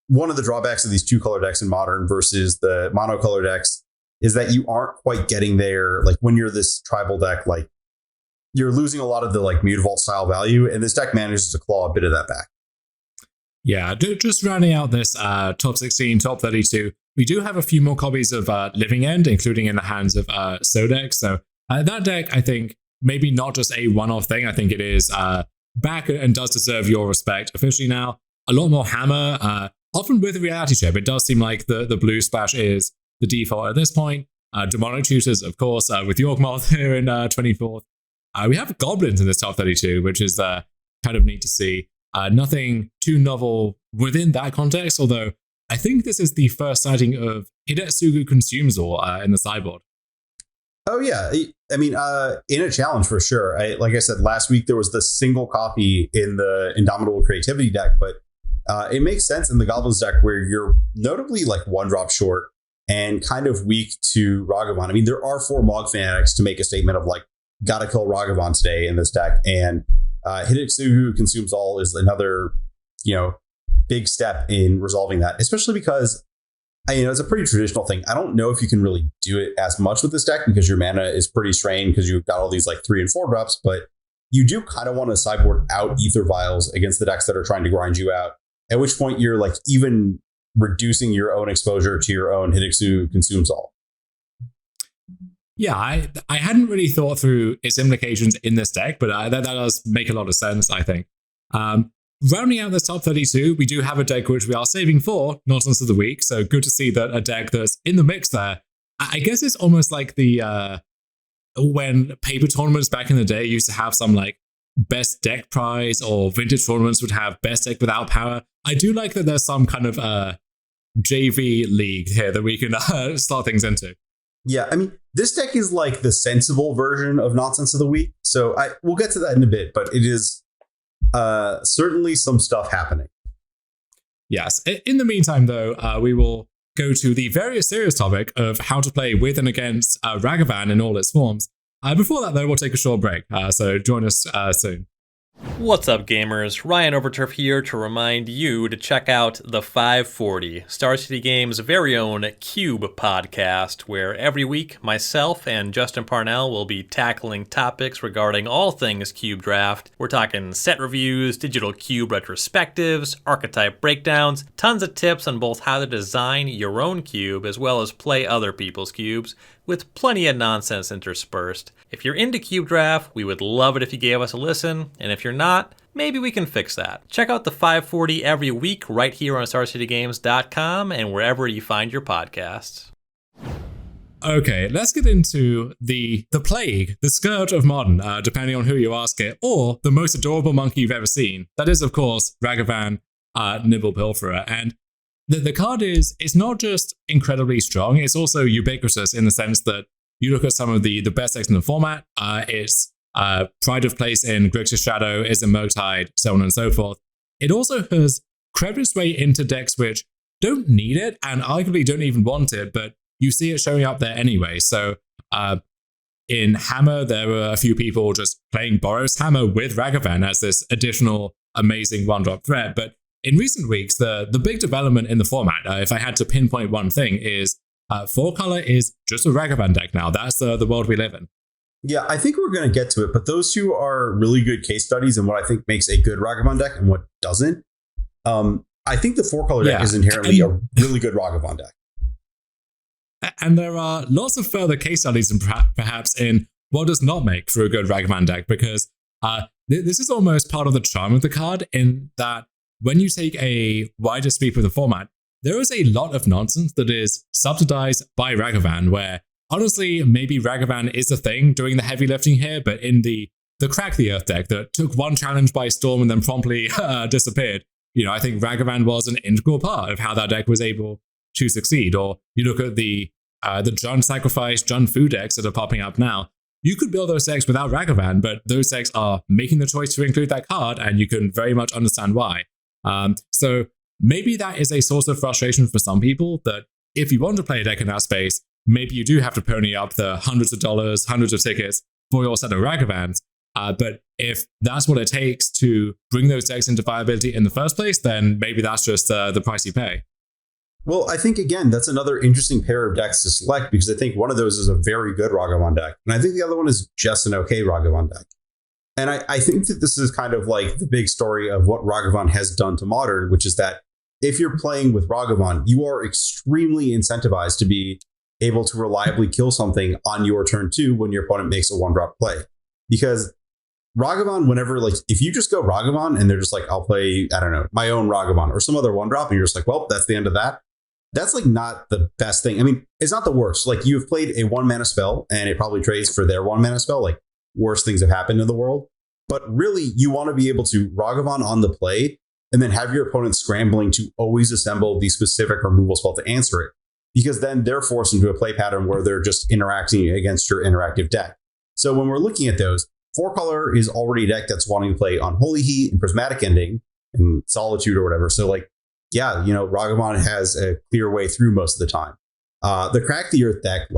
one of the drawbacks of these 2-color decks in Modern versus the monocolor decks is that you aren't quite getting there. Like when you're this tribal deck, like you're losing a lot of the like Mutavault style value, and this deck manages to claw a bit of that back. Yeah, just rounding out this top 16, top 32, we do have a few more copies of Living End, including in the hands of Sodex. So that deck, I think, maybe not just a one-off thing. I think it is back and does deserve your respect officially now. A lot more hammer, often with a reality check. It does seem like the blue splash is the default at this point. Demonic Tutors, of course, with Yorkmoth here in 24th. We have Goblins in this top 32, which is kind of neat to see. Nothing too novel within that context, although I think this is the first sighting of Hidetsugu Consumes All in the sideboard. Oh, yeah. I mean, in a challenge for sure. Like I said, last week there was the single copy in the Indomitable Creativity deck, but it makes sense in the Goblins deck where you're notably like 1-drop short and kind of weak to Ragavan. I mean, there are 4 Mog fanatics to make a statement of like, gotta kill Ragavan today in this deck. And Hidetsugu Consumes All is another, big step in resolving that, especially because, it's a pretty traditional thing. I don't know if you can really do it as much with this deck because your mana is pretty strained because you've got all these like 3 and 4 drops, but you do kind of want to sideboard out Ether Vials against the decks that are trying to grind you out, at which point you're like even reducing your own exposure to your own Hidetsugu Consumes All. Yeah, I hadn't really thought through its implications in this deck, but that does make a lot of sense, I think. Rounding out this top 32, we do have a deck which we are saving for Nonsense of the Week, so good to see that a deck that's in the mix there. I guess it's almost like the when paper tournaments back in the day used to have some like best deck prize, or vintage tournaments would have best deck without power. I do like that there's some kind of JV league here that we can start things into. Yeah, I mean, this deck is like the sensible version of Nonsense of the Week. So we'll get to that in a bit, but it is certainly some stuff happening. Yes. In the meantime, though, we will go to the very serious topic of how to play with and against Ragavan in all its forms. Before that, though, we'll take a short break. So join us soon. What's up, gamers? Ryan Overturf here to remind you to check out the 540, Star City Games' very own Cube podcast, where every week myself and Justin Parnell will be tackling topics regarding all things Cube Draft. We're talking set reviews, digital Cube retrospectives, archetype breakdowns, tons of tips on both how to design your own cube as well as play other people's cubes, with plenty of nonsense interspersed. If you're into Cube Draft, we would love it if you gave us a listen, and if you're not, maybe we can fix that. Check out the 540 every week right here on StarCityGames.com and wherever you find your podcasts. Okay, let's get into the plague, the scourge of modern, depending on who you ask it, or the most adorable monkey you've ever seen. That is, of course, Ragavan, Nimble Pilferer. And the card it's not just incredibly strong, it's also ubiquitous in the sense that you look at some of the best decks in the format, it's Pride of Place in Grixis Shadow, is in Murktide, so on and so forth. It also has crept its way into decks which don't need it and arguably don't even want it, but you see it showing up there anyway. So in Hammer, there were a few people just playing Boros Hammer with Ragavan as this additional amazing one-drop threat, but in recent weeks, the big development in the format, if I had to pinpoint one thing, is 4-color is just a Ragavan deck now. That's the world we live in. Yeah, I think we're going to get to it, but those two are really good case studies in what I think makes a good Ragavan deck and what doesn't. I think the 4-color deck is inherently a really good Ragavan deck. And there are lots of further case studies and perhaps in what does not make for a good Ragavan deck, because this is almost part of the charm of the card in that when you take a wider sweep of the format, there is a lot of nonsense that is subsidized by Ragavan, where honestly, maybe Ragavan is a thing doing the heavy lifting here, but in the Crack the Earth deck that took one challenge by storm and then promptly disappeared, I think Ragavan was an integral part of how that deck was able to succeed. Or you look at the Jund Sacrifice, Jund Food decks that are popping up now. You could build those decks without Ragavan, but those decks are making the choice to include that card, and you can very much understand why. So maybe that is a source of frustration for some people, that if you want to play a deck in that space, maybe you do have to pony up the hundreds of dollars, hundreds of tickets for your set of Ragavans. But if that's what it takes to bring those decks into viability in the first place, then maybe that's just the price you pay. Well, I think, again, that's another interesting pair of decks to select, because I think one of those is a very good Ragavan deck, and I think the other one is just an okay Ragavan deck. And I think that this is kind of like the big story of what Ragavan has done to Modern, which is that if you're playing with Ragavan, you are extremely incentivized to be able to reliably kill something on your turn 2 when your opponent makes a 1-drop play. Because Ragavan, whenever, if you just go Ragavan and they're just like, I'll play, I don't know, my own Ragavan or some other 1-drop, and you're just like, well, that's the end of that. That's not the best thing. I mean, it's not the worst. You've played a 1-mana spell and it probably trades for their 1-mana spell. Worse things have happened in the world. But really, you want to be able to Ragavan on the play and then have your opponent scrambling to always assemble the specific removal spell to answer it. Because then they're forced into a play pattern where they're just interacting against your interactive deck. So when we're looking at those, 4-color is already a deck that's wanting to play Unholy Heat and Prismatic Ending and Solitude or whatever. So Ragavan has a clear way through most of the time. The Crack the Earth deck,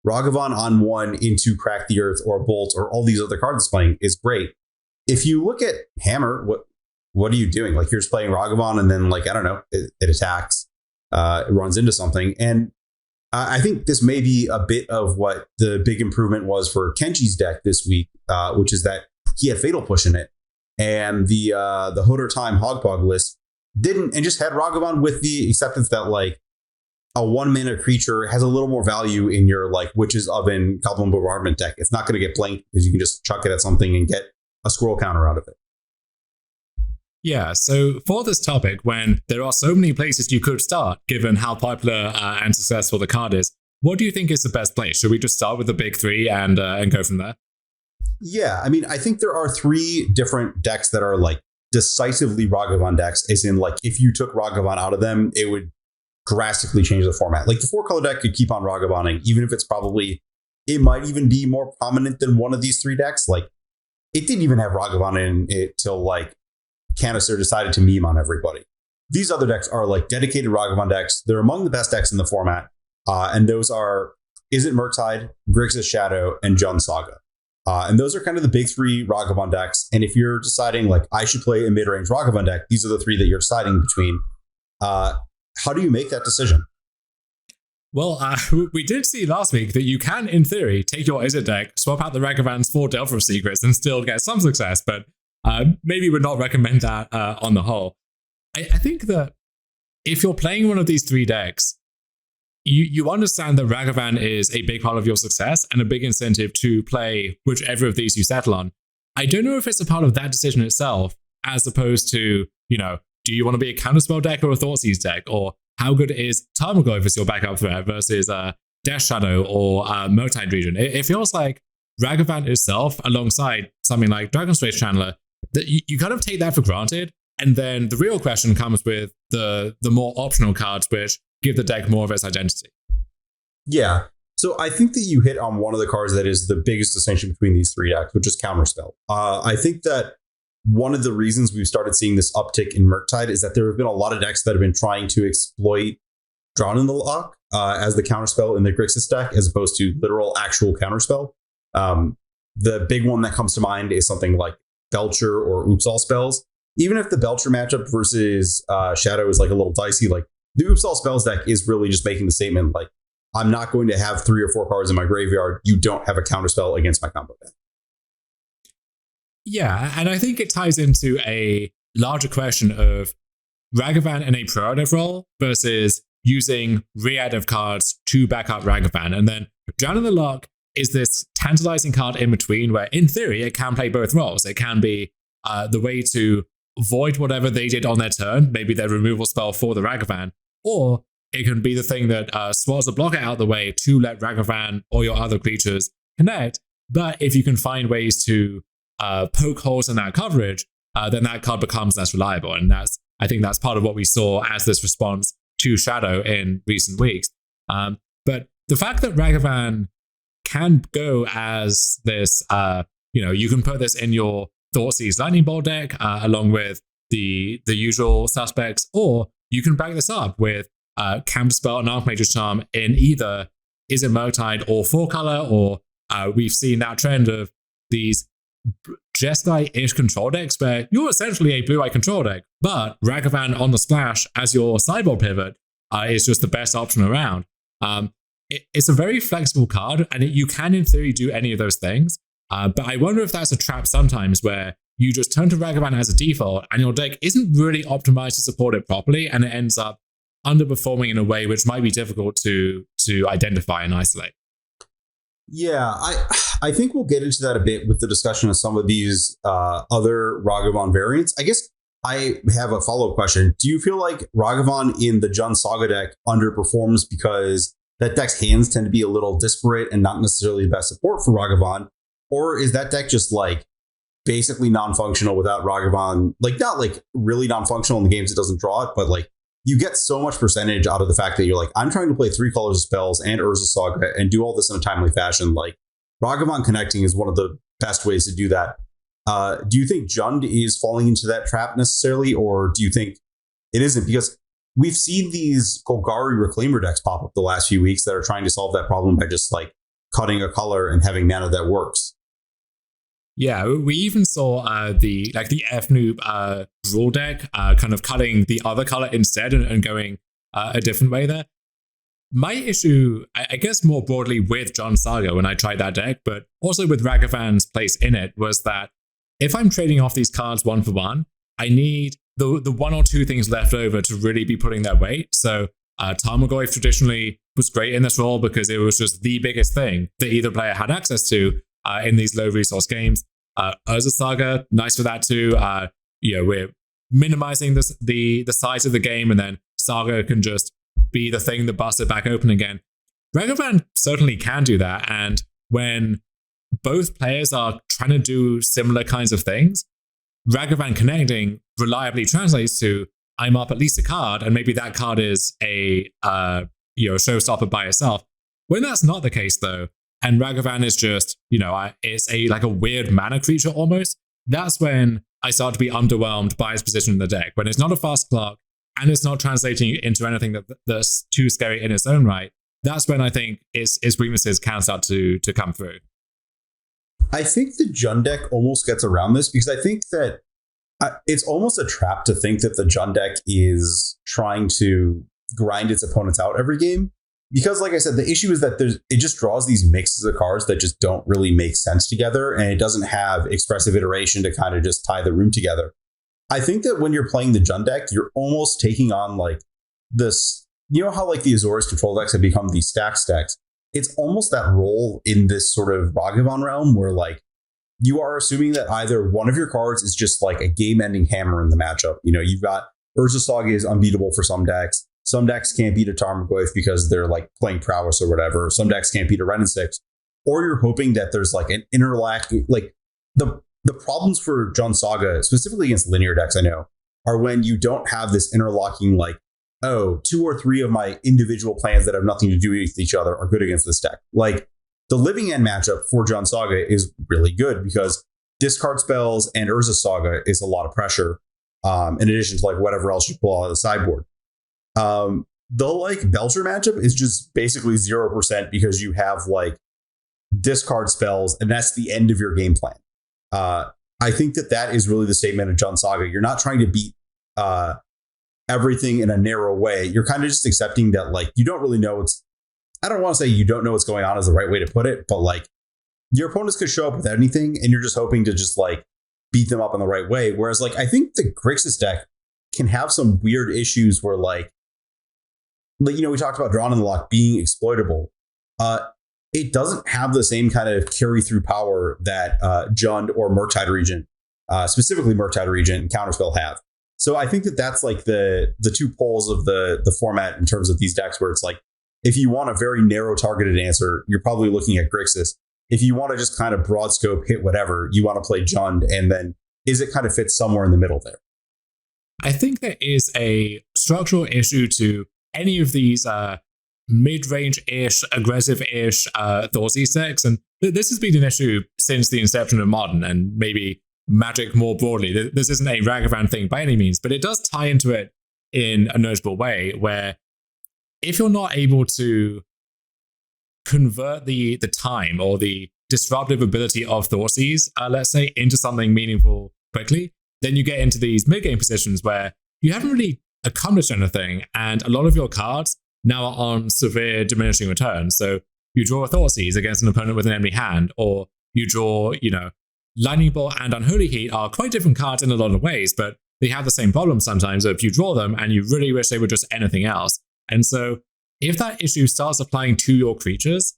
Ragavan on 1 into Crack the Earth or Bolt or all these other cards playing is great. If you look at Hammer, what are you doing? You're just playing Ragavan and then I don't know, it attacks, it runs into something. And I think this may be a bit of what the big improvement was for Kenji's deck this week, which is that he had Fatal Push in it. And the Hodor Time Hogpog list didn't, and just had Ragavan with the acceptance that a 1-mana creature has a little more value in your Witch's Oven Goblin Bombardment deck. It's not going to get blanked because you can just chuck it at something and get a scroll counter out of it. Yeah, so for this topic, when there are so many places you could start, given how popular and successful the card is, what do you think is the best place? Should we just start with the big 3 and go from there? Yeah, I mean, I think there are 3 different decks that are decisively Ragavan decks, as in if you took Ragavan out of them, it would drastically change the format. The 4-color deck could keep on Ragavaning, even if it might even be more prominent than one of these 3 decks. It didn't even have Ragavan in it till Canister decided to meme on everybody. These other decks are dedicated Ragavan decks. They're among the best decks in the format. And those are Is It Murktide, Grixis Shadow, and Jund Saga. And those are kind of the big three Ragavan decks. And if you're deciding like I should play a mid-range Ragavan deck, these are the three that you're deciding between. How do you make that decision? Well, we did see last week that you can, in theory, take your Izzet deck, swap out the Ragavans for Delver of Secrets, and still get some success, but maybe would not recommend that on the whole. I think that if you're playing one of these three decks, you understand that Ragavan is a big part of your success and a big incentive to play whichever of these you settle on. I don't know if it's a part of that decision itself, as opposed to, do you want to be a counterspell deck or a Thoughtseize deck? Or how good is Tarmogoyf as your backup threat versus Death Shadow or Motide Region? It feels like Ragavan itself, alongside something like Dragon's Channeler, that you kind of take that for granted. And then the real question comes with the more optional cards, which give the deck more of its identity. Yeah. So I think that you hit on one of the cards that is the biggest distinction between these three decks, which is Counterspell. I think that one of the reasons we've started seeing this uptick in Murktide is that there have been a lot of decks that have been trying to exploit Drawn in the Lock as the counterspell in the Grixis deck, as opposed to literal actual counterspell. The big one that comes to mind is something like Belcher or Oops All Spells. Even if the Belcher matchup versus Shadow is like a little dicey, like the Oops All Spells deck is really just making the statement like, I'm not going to have 3 or 4 cards in my graveyard. You don't have a counterspell against my combo deck. Yeah, and I think it ties into a larger question of Ragavan in a proactive role versus using reactive cards to back up Ragavan. And then Drown in the Lock is this tantalizing card in between where, in theory, it can play both roles. It can be the way to void whatever they did on their turn, maybe their removal spell for the Ragavan, or it can be the thing that swats a blocker out of the way to let Ragavan or your other creatures connect. But if you can find ways to poke holes in that coverage, then that card becomes less reliable. And I think that's part of what we saw as this response to Shadow in recent weeks. But the fact that Ragavan can go as this, you can put this in your Thoughtseize Lightning Bolt deck along with the usual suspects, or you can back this up with Counterspell and Archmage's Charm in either Izzet Murktide or 4-color, or we've seen that trend of these Jeskai-ish control decks where you're essentially a blue-eye control deck, but Ragavan on the splash as your sideboard pivot is just the best option around. It's a very flexible card, and you can, in theory, do any of those things. But I wonder if that's a trap sometimes where you just turn to Ragavan as a default and your deck isn't really optimized to support it properly, and it ends up underperforming in a way which might be difficult to identify and isolate. Yeah, I think we'll get into that a bit with the discussion of some of these other Ragavan variants. I guess I have a follow-up question. Do you feel like Ragavan in the Jund Saga deck underperforms because that deck's hands tend to be a little disparate and not necessarily the best support for Ragavan? Or is that deck just like basically non-functional without Ragavan? Like not like really non-functional in the games it doesn't draw it, but like you get so much percentage out of the fact that you're like, I'm trying to play 3 colors of spells and Urza Saga and do all this in a timely fashion. Like Ragavan connecting is one of the best ways to do that. Do you think Jund is falling into that trap necessarily, or do you think it isn't? Because we've seen these Golgari Reclaimer decks pop up the last few weeks that are trying to solve that problem by just like cutting a color and having mana that works. Yeah, we even saw the FNoob rule deck kind of cutting the other color instead and going a different way there. My issue, I guess more broadly with Jund Saga when I tried that deck, but also with Ragavan's place in it, was that if I'm trading off these cards one for one, I need the 1 or 2 things left over to really be putting their weight. So Tarmogoyf traditionally was great in this role because it was just the biggest thing that either player had access to in these low resource games. Urza Saga, nice for that too. We're minimizing the size of the game, and then Saga can just be the thing that busts it back open again. Ragavan certainly can do that, and when both players are trying to do similar kinds of things, Ragavan connecting reliably translates to I'm up at least a card, and maybe that card is a showstopper by itself. When that's not the case though, and Ragavan is just, it's a weird mana creature almost, that's when I start to be underwhelmed by its position in the deck. When it's not a fast clock and it's not translating into anything that's too scary in its own right, that's when I think its weaknesses can start to come through. I think the Jund deck almost gets around this because I think that it's almost a trap to think that the Jund deck is trying to grind its opponents out every game. Because, like I said, the issue is that it just draws these mixes of cards that just don't really make sense together, and it doesn't have expressive iteration to kind of just tie the room together. I think that when you're playing the Jund deck, you're almost taking on like this, you know how like the Azorius control decks have become these stack stacks? It's almost that role in this sort of Ragavan realm where like you are assuming that either one of your cards is just like a game-ending hammer in the matchup. You know, you've got Urza Saga is unbeatable for some decks. Some decks can't beat a Tarmogoyf because they're like playing prowess or whatever. Some decks can't beat a Ren and Six. Or you're hoping that there's like an interlocking, like the problems for Jund Saga, specifically against linear decks, I know, are when you don't have this interlocking, like, oh, 2 or 3 of my individual plans that have nothing to do with each other are good against this deck. Like the Living End matchup for Jund Saga is really good because discard spells and Urza Saga is a lot of pressure, in addition to like whatever else you pull out of the sideboard. The like Belcher matchup is just basically 0% because you have like discard spells and that's the end of your game plan. I think that is really the statement of Jund Saga. You're not trying to beat everything in a narrow way. You're kind of just accepting that like you don't really know I don't want to say you don't know what's going on is the right way to put it, but like your opponents could show up with anything and you're just hoping to just like beat them up in the right way. Whereas like I think the Grixis deck can have some weird issues where like you know, we talked about Drawn in the Lock being exploitable. It doesn't have the same kind of carry through power that Jund or Murktide Regent, specifically Murktide Regent and Counterspell have. So I think that's like the two poles of the format in terms of these decks, where it's like if you want a very narrow targeted answer, you're probably looking at Grixis. If you want to just kind of broad scope hit whatever, you want to play Jund, and then is it kind of fits somewhere in the middle there. I think there is a structural issue to any of these mid-range-ish, aggressive-ish Thoughtseized decks, and this has been an issue since the inception of Modern and maybe Magic more broadly. This isn't a Ragavan thing by any means, but it does tie into it in a notable way, where if you're not able to convert the time or the disruptive ability of Thoughtseize, let's say, into something meaningful quickly, then you get into these mid-game positions where you haven't really accomplished anything, and a lot of your cards now are on severe diminishing returns. So you draw a Thoughtseize against an opponent with an enemy hand, or you draw, you know, Lightning Bolt and Unholy Heat are quite different cards in a lot of ways, but they have the same problem sometimes of you draw them and you really wish they were just anything else. And so if that issue starts applying to your creatures,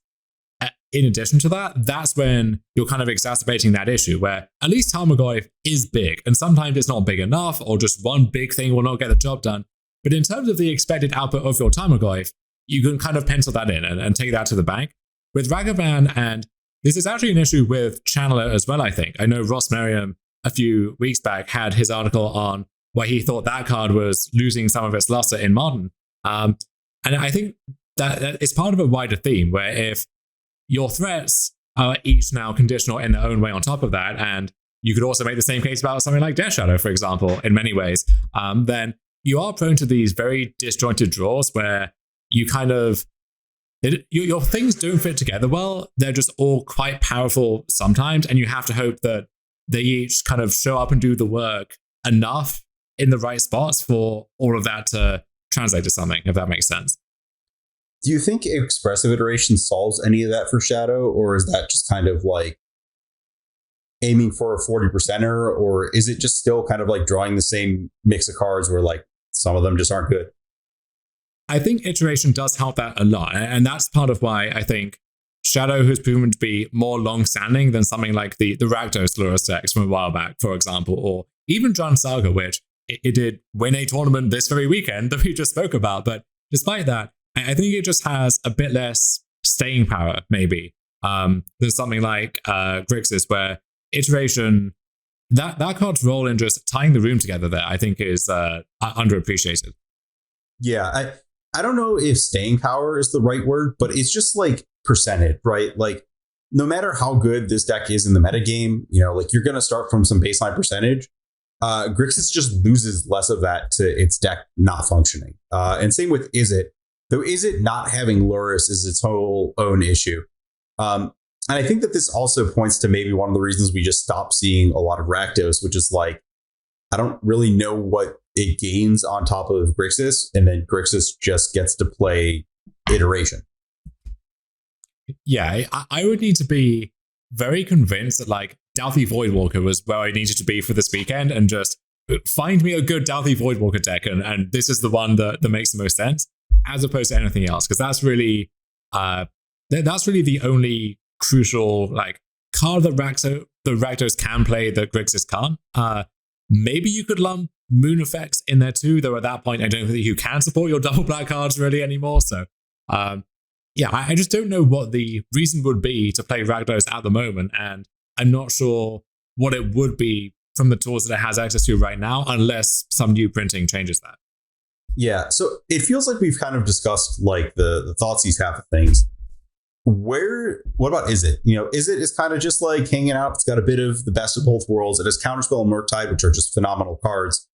in addition to that, that's when you're kind of exacerbating that issue, where at least Tarmogoyf is big, and sometimes it's not big enough, or just one big thing will not get the job done. But in terms of the expected output of your Tarmogoyf, you can kind of pencil that in and take that to the bank. With Ragavan, and this is actually an issue with Channeler as well, I think. I know Ross Merriam a few weeks back had his article on why he thought that card was losing some of its luster in Modern. And I think that it's part of a wider theme, where if your threats are each now conditional in their own way on top of that, and you could also make the same case about something like Death Shadow, for example, in many ways, then you are prone to these very disjointed draws where you kind of, your things don't fit together well. They're just all quite powerful sometimes, and you have to hope that they each kind of show up and do the work enough in the right spots for all of that to translate to something, if that makes sense. Do you think expressive iteration solves any of that for Shadow, or is that just kind of like aiming for a 40%er, or is it just still kind of like drawing the same mix of cards where like some of them just aren't good? I think iteration does help that a lot, and that's part of why I think Shadow has proven to be more long-standing than something like the Rakdos Lurrus decks from a while back, for example, or even Jund Saga, which it did win a tournament this very weekend that we just spoke about. But despite that, I think it just has a bit less staying power, maybe, than something like Grixis, where iteration, that card's role in just tying the room together there, I think is underappreciated. Yeah, I don't know if staying power is the right word, but it's just like percentage, right? Like no matter how good this deck is in the metagame, you know, like you're going to start from some baseline percentage. Grixis just loses less of that to its deck not functioning. And same with Izzet. Though Izzet not having Lurrus is its whole own issue. I And I think that this also points to maybe one of the reasons we just stopped seeing a lot of Rakdos, which is like, I don't really know what it gains on top of Grixis, and then Grixis just gets to play iteration. Yeah, I would need to be very convinced that like Dauthi Voidwalker was where I needed to be for this weekend, and just find me a good Dauthi Voidwalker deck, and this is the one that makes the most sense, as opposed to anything else, because that's really the only crucial like card that Rakdos can play that Grixis can't. Maybe you could lump Moon Effects in there too, though at that point I don't think you can support your double black cards really anymore. So yeah, I just don't know what the reason would be to play Rakdos at the moment, and I'm not sure what it would be from the tools that it has access to right now, unless some new printing changes that. Yeah, so it feels like we've kind of discussed like the Thoughtseize half of things. What about Izzet? Izzet is kind of just like hanging out. It's got a bit of the best of both worlds. It has Counterspell and Murktide, which are just phenomenal cards.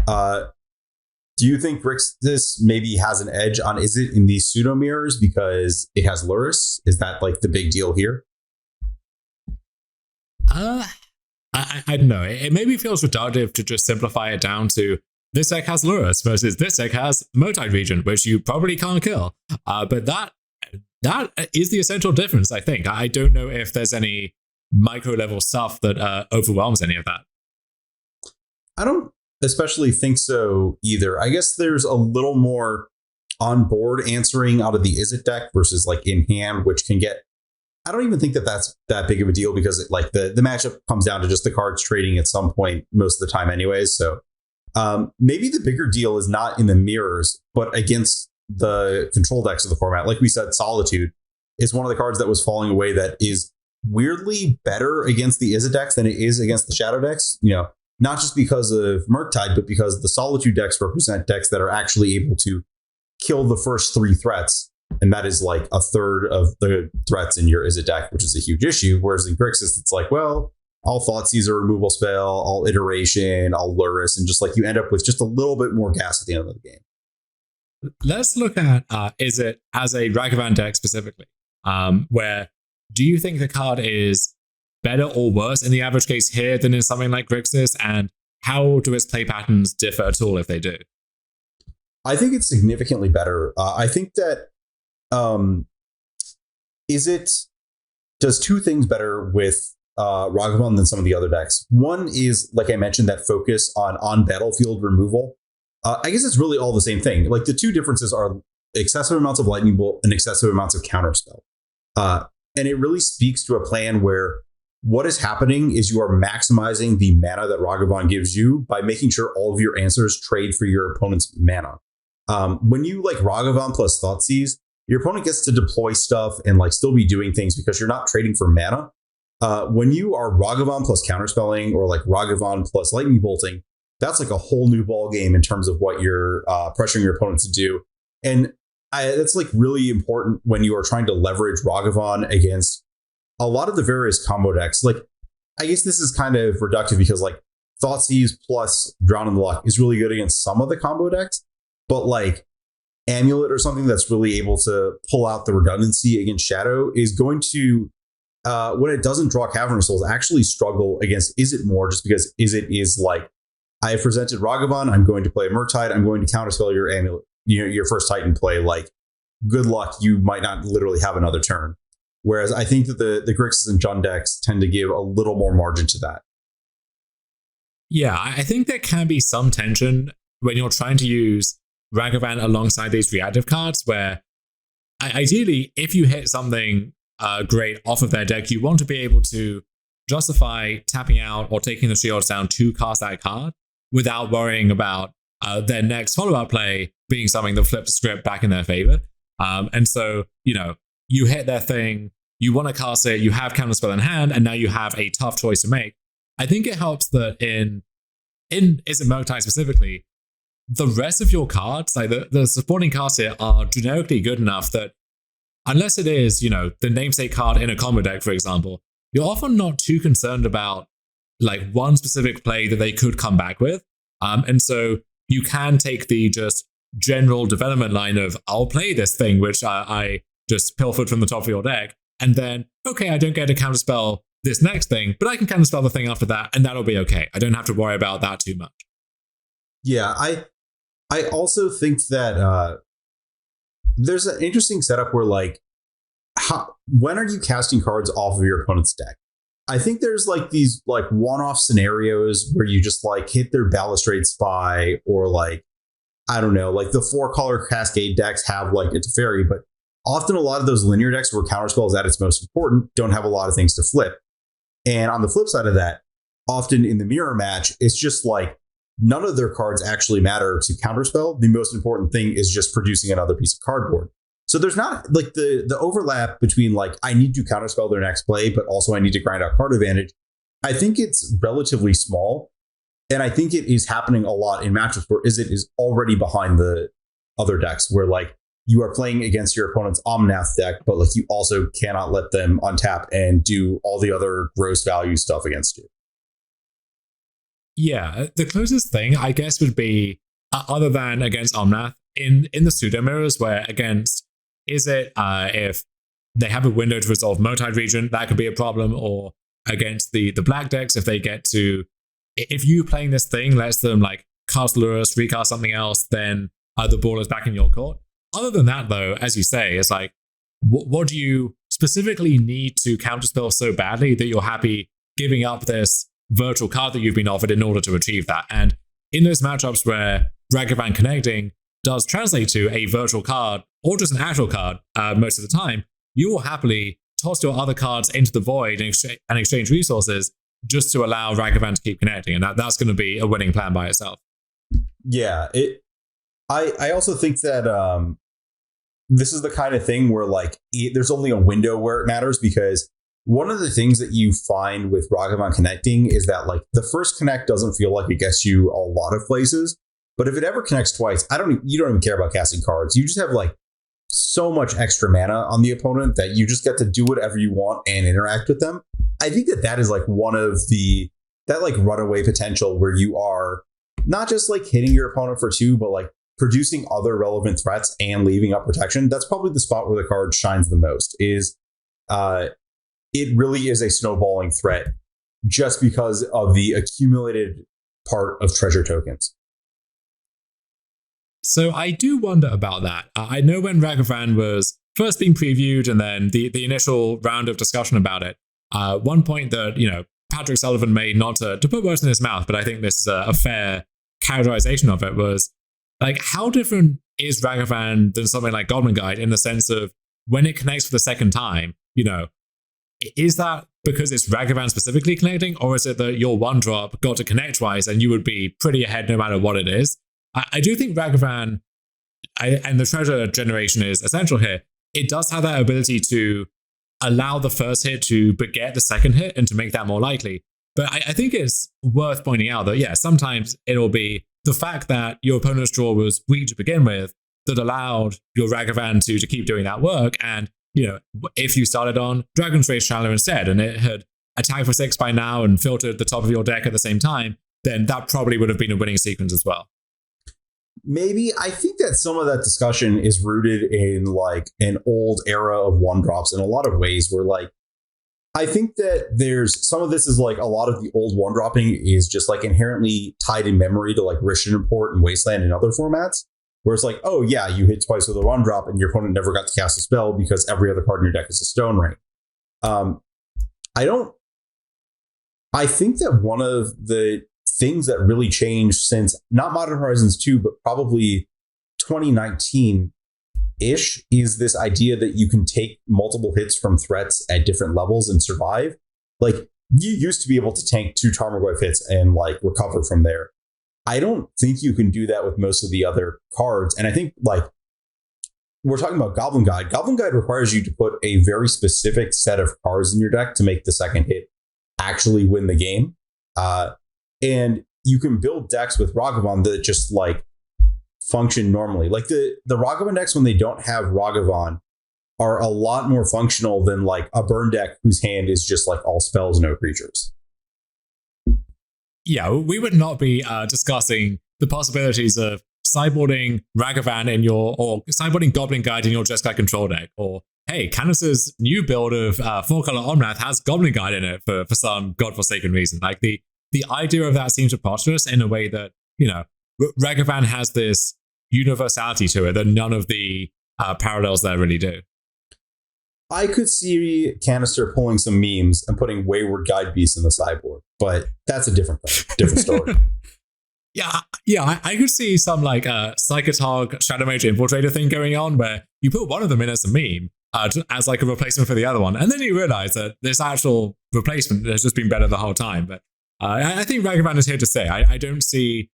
Do you think Grixis maybe has an edge on Izzet in these pseudo mirrors because it has Lurrus? Is that like the big deal here? I don't know. It maybe feels reductive to just simplify it down to this deck has Lurrus versus this deck has Murktide Region, which you probably can't kill. But that is the essential difference, I think. I don't know if there's any micro level stuff that overwhelms any of that. I don't especially think so either. I guess there's a little more on board answering out of the Izzet deck versus like in hand, which can get. I don't even think that that's that big of a deal because like the matchup comes down to just the cards trading at some point most of the time anyways. So maybe the bigger deal is not in the mirrors, but against the control decks of the format. Like we said, Solitude is one of the cards that was falling away that is weirdly better against the Izzet decks than it is against the Shadow decks. Not just because of Murktide, but because the Solitude decks represent decks that are actually able to kill the first 3 threats. And that is like a third of the threats in your Izzet deck, which is a huge issue. Whereas in Grixis, it's like, well, I'll Thoughtseize a removal spell, I'll Iteration, I'll Lurrus, and just like you end up with just a little bit more gas at the end of the game. Let's look at Izzet as a Ragavan deck specifically. Where do you think the card is better or worse in the average case here than in something like Grixis? And how do its play patterns differ at all if they do? I think it's significantly better. I think that Izzet does 2 things better with Ragavan than some of the other decks. One is, like I mentioned, that focus on battlefield removal. I guess it's really all the same thing. Like the 2 differences are excessive amounts of Lightning Bolt and excessive amounts of Counterspell. And it really speaks to a plan where what is happening is you are maximizing the mana that Ragavan gives you by making sure all of your answers trade for your opponent's mana. When you like Ragavan plus Thoughtseize, your opponent gets to deploy stuff and like still be doing things because you're not trading for mana. When you are Ragavan plus Counterspelling or like Ragavan plus Lightning Bolting, that's like a whole new ball game in terms of what you're pressuring your opponent to do. And that's like really important when you are trying to leverage Ragavan against a lot of the various combo decks. Like, I guess this is kind of reductive because like Thoughtseize plus Drown in the Luck is really good against some of the combo decks, but like Amulet or something that's really able to pull out the redundancy against Shadow is going to, when it doesn't draw Cavernous Souls, actually struggle against Izzet more, just because Izzet is like, I have presented Ragavan, I'm going to play Murktide, I'm going to counterspell your Amulet, your first Titan play. Like, good luck, you might not literally have another turn. Whereas I think that the Grixis and Jund decks tend to give a little more margin to that. Yeah, I think there can be some tension when you're trying to use Ragavan alongside these reactive cards, where ideally, if you hit something great off of their deck, you want to be able to justify tapping out or taking the shields down to cast that card without worrying about their next follow-up play being something that flips the script back in their favor. And so, you hit their thing, you want to cast it, you have counterspell in hand, and now you have a tough choice to make. I think it helps that in Izzet Murktide specifically, the rest of your cards, like the supporting cards here, are generically good enough that unless it is, the namesake card in a combo deck, for example, you're often not too concerned about like one specific play that they could come back with. And so you can take the just general development line of, I'll play this thing, which I just pilfered from the top of your deck, and then, okay, I don't get to counterspell this next thing, but I can counterspell the thing after that, and that'll be okay. I don't have to worry about that too much. Yeah, I also think that there's an interesting setup where like, when are you casting cards off of your opponent's deck? I think there's like these like one-off scenarios where you just like hit their Balustrade Spy, or like, I don't know, like the 4-color Cascade decks have like a Teferi, but often a lot of those linear decks where Counterspell is at its most important don't have a lot of things to flip. And on the flip side of that, often in the mirror match, it's just like none of their cards actually matter to Counterspell. The most important thing is just producing another piece of cardboard. So there's not like the overlap between like, I need to counterspell their next play, but also I need to grind out card advantage. I think it's relatively small. And I think it is happening a lot in matchups where Izzet is already behind the other decks, where like you are playing against your opponent's Omnath deck, but like you also cannot let them untap and do all the other gross value stuff against you. Yeah, the closest thing, I guess, would be, other than against Omnath, in the pseudo mirrors, where against Izzet, if they have a window to resolve Motide Region, that could be a problem, or against the black decks, if they get to, if you playing this thing lets them like cast Lurus, recast something else, then the ball is back in your court. Other than that, though, as you say, it's like, what do you specifically need to counterspell so badly that you're happy giving up this virtual card that you've been offered in order to achieve that? And in those matchups where Ragavan connecting does translate to a virtual card or just an actual card most of the time, you will happily toss your other cards into the void and exchange resources just to allow Ragavan to keep connecting. And that's going to be a winning plan by itself. Yeah, I also think that this is the kind of thing where like there's only a window where it matters, because one of the things that you find with Ragavan connecting is that like the first connect doesn't feel like it gets you a lot of places, but if it ever connects twice, you don't even care about casting cards. You just have like so much extra mana on the opponent that you just get to do whatever you want and interact with them. I think that is like one of that like runaway potential where you are not just like hitting your opponent for 2, but like producing other relevant threats and leaving up protection. That's probably the spot where the card shines the most. Is it really is a snowballing threat just because of the accumulated part of treasure tokens. So I do wonder about that. I know when Ragavan was first being previewed and then the initial round of discussion about it, one point that, Patrick Sullivan made, not to put words in his mouth, but I think this is a fair characterization of it, was like, how different is Ragavan than something like Goblin Guide in the sense of when it connects for the second time, is that because it's Ragavan specifically connecting, or is it that your 1-drop got to connect twice and you would be pretty ahead no matter what it is? I do think Ragavan, and the treasure generation is essential here, it does have that ability to allow the first hit to beget the second hit and to make that more likely. But I think it's worth pointing out that, yeah, sometimes it'll be the fact that your opponent's draw was weak to begin with that allowed your Ragavan to keep doing that work. And, if you started on Dragon's Rage Channeler instead and it had attacked for 6 by now and filtered the top of your deck at the same time, then that probably would have been a winning sequence as well. Maybe. I think that some of that discussion is rooted in like an old era of 1-drops in a lot of ways, where like, I think that there's some of this is like a lot of the old 1-dropping is just like inherently tied in memory to like Rishon Report and Wasteland and other formats, where it's like, oh yeah, you hit twice with a 1-drop and your opponent never got to cast a spell because every other card in your deck is a Stone Ring. I think that one of the things that really changed since not Modern Horizons 2, but probably 2019-ish, is this idea that you can take multiple hits from threats at different levels and survive. Like, you used to be able to tank 2 Tarmogoyf hits and like recover from there. I don't think you can do that with most of the other cards. And I think like we're talking about Goblin Guide. Goblin Guide requires you to put a very specific set of cards in your deck to make the second hit actually win the game. And you can build decks with Ragavan that just like function normally. Like the Ragavan decks, when they don't have Ragavan, are a lot more functional than like a burn deck whose hand is just like all spells, no creatures. Yeah, we would not be discussing the possibilities of sideboarding Ragavan or sideboarding Goblin Guide in your Jeskai control deck, or hey, Candace's new build of 4-color Omnath has Goblin Guide in it for some godforsaken reason. Like the idea of that seems preposterous in a way that, Ragavan has this universality to it that none of the parallels there really do. I could see Canister pulling some memes and putting Wayward Guide Beast in the sideboard, but that's a different thing, different story. I could see some like Psychotog Shadow Mage Infiltrator thing going on where you put one of them in as a meme as like a replacement for the other one, and then you realize that this actual replacement has just been better the whole time. But I think Ragavan is here to stay. I don't see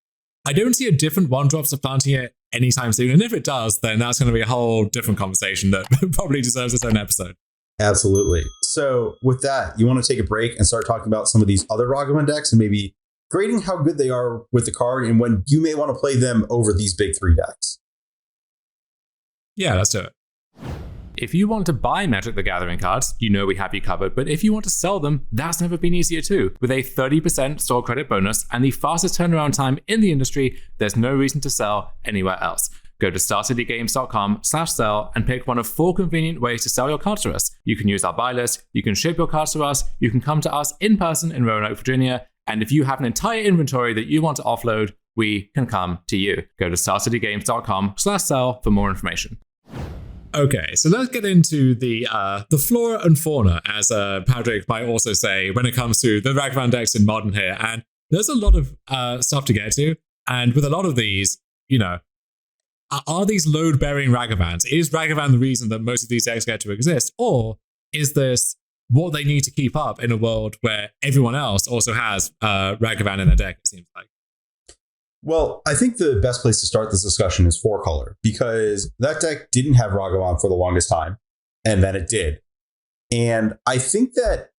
a different one-drop supplanting it anytime soon, and if it does, then that's going to be a whole different conversation that probably deserves its own episode. Absolutely. So with that, you want to take a break and start talking about some of these other Ragavan decks and maybe grading how good they are with the card and when you may want to play them over these big 3 decks. Yeah, let's do it. If you want to buy Magic the Gathering cards, we have you covered, but if you want to sell them, that's never been easier too. With a 30% store credit bonus and the fastest turnaround time in the industry, there's no reason to sell anywhere else. Go to starcitygames.com/sell and pick one of 4 convenient ways to sell your cards to us. You can use our buy list, you can ship your cards to us, you can come to us in person in Roanoke, Virginia, and if you have an entire inventory that you want to offload, we can come to you. Go to starcitygames.com/sell for more information. Okay, so let's get into the flora and fauna, as Patrick might also say, when it comes to the Ragavan decks in Modern here. And there's a lot of stuff to get to. And with a lot of these, are these load-bearing Ragavans? Is Ragavan the reason that most of these decks get to exist? Or is this what they need to keep up in a world where everyone else also has Ragavan in their deck, it seems like? Well, I think the best place to start this discussion is 4-color, because that deck didn't have Ragavan for the longest time, and then it did. And I think that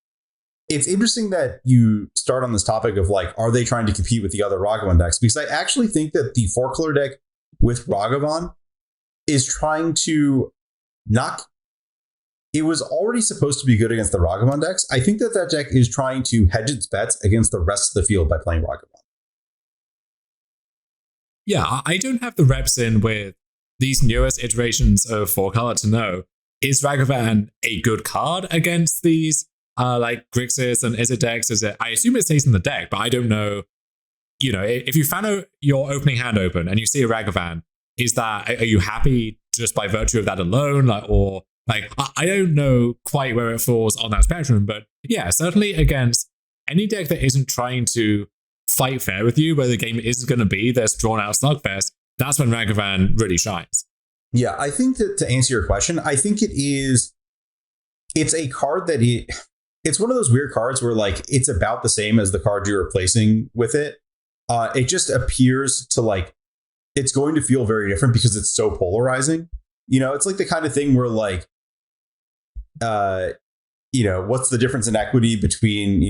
it's interesting that you start on this topic of like, are they trying to compete with the other Ragavan decks? Because I actually think that the 4-color deck with Ragavan is trying to not... It was already supposed to be good against the Ragavan decks. I think that deck is trying to hedge its bets against the rest of the field by playing Ragavan. Yeah, I don't have the reps in with these newest iterations of 4-color to know, is Ragavan a good card against these like Grixis and Izzet decks? I assume it stays in the deck, but I don't know. If you found your opening hand open and you see a Ragavan, are you happy just by virtue of that alone? I don't know quite where it falls on that spectrum, but yeah, certainly against any deck that isn't trying to fight fair with you, where the game isn't going to be this drawn out slugfest, that's when Ragavan really shines. Yeah, I think that to answer your question, I think it's a card that it's one of those weird cards where like it's about the same as the card you're replacing with it. It just appears to like it's going to feel very different because it's so polarizing. It's like the kind of thing where like what's the difference in equity between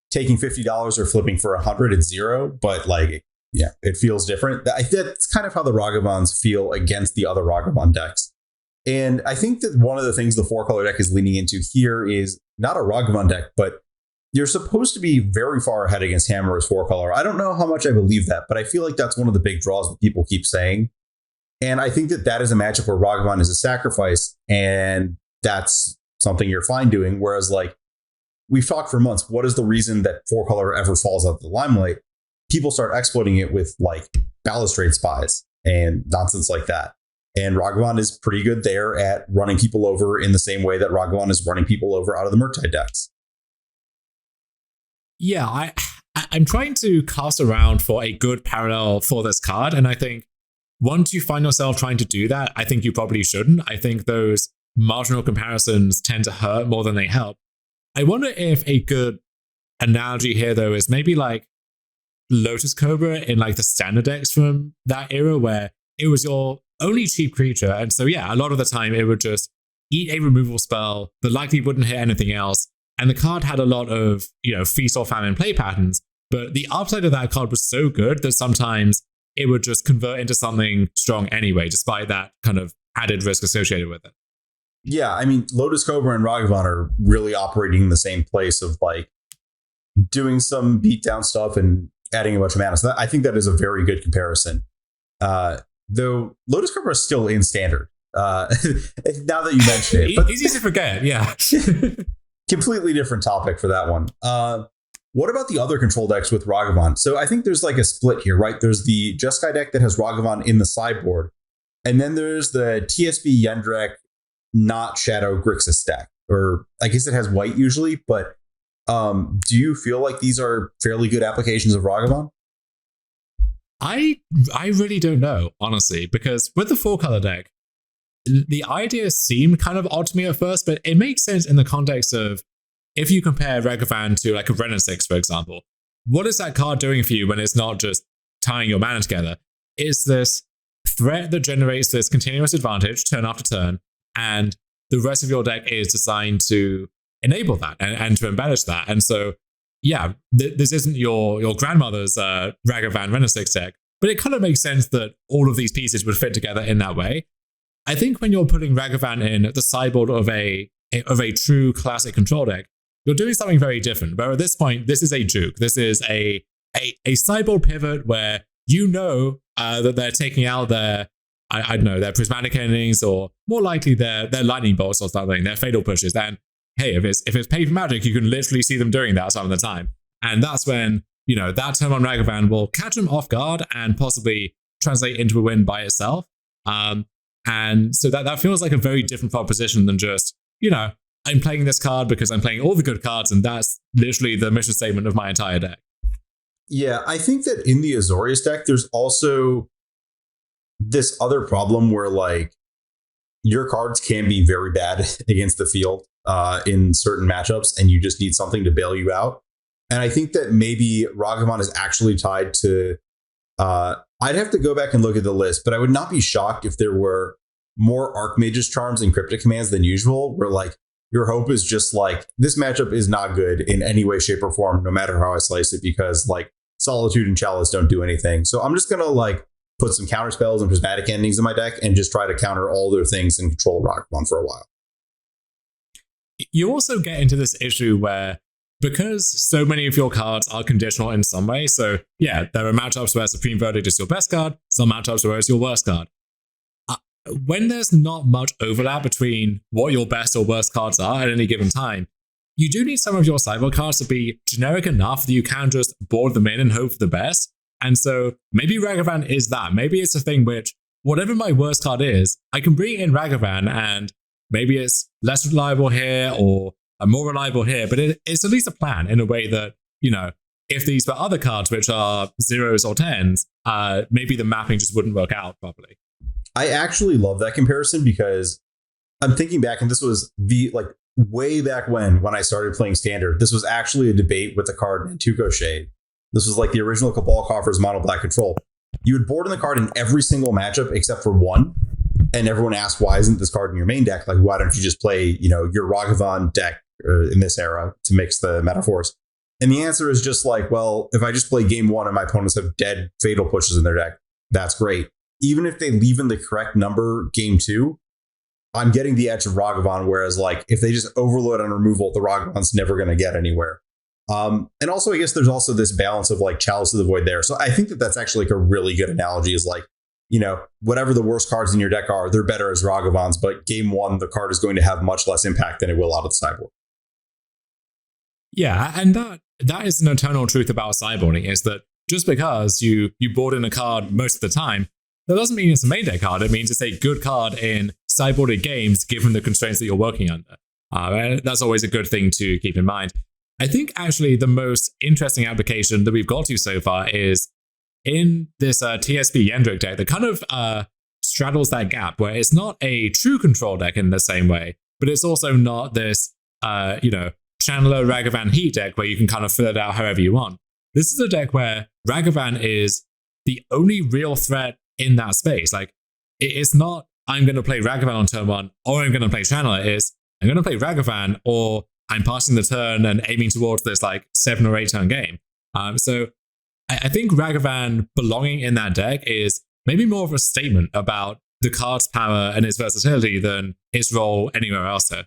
taking $50 or flipping for 100? It's 0, but like, yeah, it feels different. That's kind of how the Ragavans feel against the other Ragavan decks. And I think that one of the things the 4-color deck is leaning into here is not a Ragavan deck, but you're supposed to be very far ahead against Hammer's 4-color. I don't know how much I believe that, but I feel like that's one of the big draws that people keep saying. And I think that is a matchup where Ragavan is a sacrifice, and that's something you're fine doing. Whereas like, we've talked for months, what is the reason that 4-color ever falls out of the limelight? People start exploiting it with like Balustrade Spies and nonsense like that. And Ragavan is pretty good there at running people over in the same way that Ragavan is running people over out of the Murktide decks. Yeah, I'm trying to cast around for a good parallel for this card, and I think once you find yourself trying to do that, I think you probably shouldn't. I think those marginal comparisons tend to hurt more than they help. I wonder if a good analogy here, though, is maybe like Lotus Cobra in like the standard decks from that era, where it was your only cheap creature. And so, yeah, a lot of the time it would just eat a removal spell that likely wouldn't hit anything else. And the card had a lot of, feast or famine play patterns. But the upside of that card was so good that sometimes it would just convert into something strong anyway, despite that kind of added risk associated with it. Yeah, I mean, Lotus Cobra and Ragavan are really operating in the same place of like doing some beatdown stuff and adding a bunch of mana. So I think that is a very good comparison. Though Lotus Cobra is still in standard. Now that you mention it. But easy to forget, yeah. Completely different topic for that one. What about the other control decks with Ragavan? So I think there's like a split here, right? There's the Jeskai deck that has Ragavan in the sideboard. And then there's the TSB Yendrek, not Shadow Grixis deck. Or I guess it has white usually, but do you feel like these are fairly good applications of Ragavan? I really don't know, honestly, because with the 4-color deck, the idea seemed kind of odd to me at first, but it makes sense in the context of if you compare Ragavan to like a Wrenn and 6, for example. What is that card doing for you when it's not just tying your mana together? It's this threat that generates this continuous advantage turn after turn, and the rest of your deck is designed to enable that and to embellish that. And so, yeah, this isn't your grandmother's Ragavan Wrenn and 6 deck, but it kind of makes sense that all of these pieces would fit together in that way. I think when you're putting Ragavan in the sideboard of a true classic control deck, you're doing something very different. Where at this point, this is a juke. This is a sideboard pivot where you know that they're taking out their, I don't know, their prismatic endings, or more likely their lightning bolts or something, their fatal pushes. And hey, if it's paper magic, you can literally see them doing that some of the time. And that's when, that turn on Ragavan will catch them off guard and possibly translate into a win by itself. And so that feels like a very different proposition than just, I'm playing this card because I'm playing all the good cards, and that's literally the mission statement of my entire deck. Yeah, I think that in the Azorius deck, there's also this other problem where like your cards can be very bad against the field in certain matchups, and you just need something to bail you out. And I think that maybe Ragavan is actually tied to I'd have to go back and look at the list, but I would not be shocked if there were more Archmage's Charms and Cryptic Commands than usual, where like your hope is just like, this matchup is not good in any way, shape, or form, no matter how I slice it, because like Solitude and Chalice don't do anything. So I'm just going to like put some counter spells and prismatic endings in my deck and just try to counter all their things and control Ragavan for a while. You also get into this issue where, because so many of your cards are conditional in some way, so yeah, there are matchups where Supreme Verdict is your best card, some matchups where it's your worst card. When there's not much overlap between what your best or worst cards are at any given time, you do need some of your sideboard cards to be generic enough that you can just board them in and hope for the best. And so maybe Ragavan is that. Maybe it's a thing which, whatever my worst card is, I can bring in Ragavan, and maybe it's less reliable here or more reliable here, but it's at least a plan in a way that, if these were other cards which are 0s or 10s, maybe the mapping just wouldn't work out properly. I actually love that comparison, because I'm thinking back, and this was way back when I started playing Standard, this was actually a debate with the card Nantuko Shade. This was like the original Cabal Coffers mono black control. You would board in the card in every single matchup except for one. And everyone asked, why isn't this card in your main deck? Like, why don't you just play, your Ragavan deck in this era to mix the metaphors? And the answer is just like, well, if I just play game one and my opponents have dead fatal pushes in their deck, that's great. Even if they leave in the correct number game two, I'm getting the edge of Ragavan. Whereas like if they just overload on removal, the Ragavan's never going to get anywhere. And also, I guess there's also this balance of like Chalice of the Void there. So I think that that's actually like a really good analogy, is like, whatever the worst cards in your deck are, they're better as Ragavans, but game one, the card is going to have much less impact than it will out of the sideboard. Yeah, and that is an eternal truth about sideboarding, is that just because you board in a card most of the time, that doesn't mean it's a main deck card. It means it's a good card in sideboarded games, given the constraints that you're working under. And that's always a good thing to keep in mind. I think actually the most interesting application that we've got to so far is in this TSB Yendrek deck that kind of straddles that gap, where it's not a true control deck in the same way, but it's also not this, Channeler Ragavan Heat deck where you can kind of fill it out however you want. This is a deck where Ragavan is the only real threat in that space. Like, it's not, I'm going to play Ragavan on turn one, or I'm going to play Channeler. It's, I'm going to play Ragavan, or I'm passing the turn and aiming towards this like 7 or 8 turn game. So I think Ragavan belonging in that deck is maybe more of a statement about the card's power and its versatility than its role anywhere else there.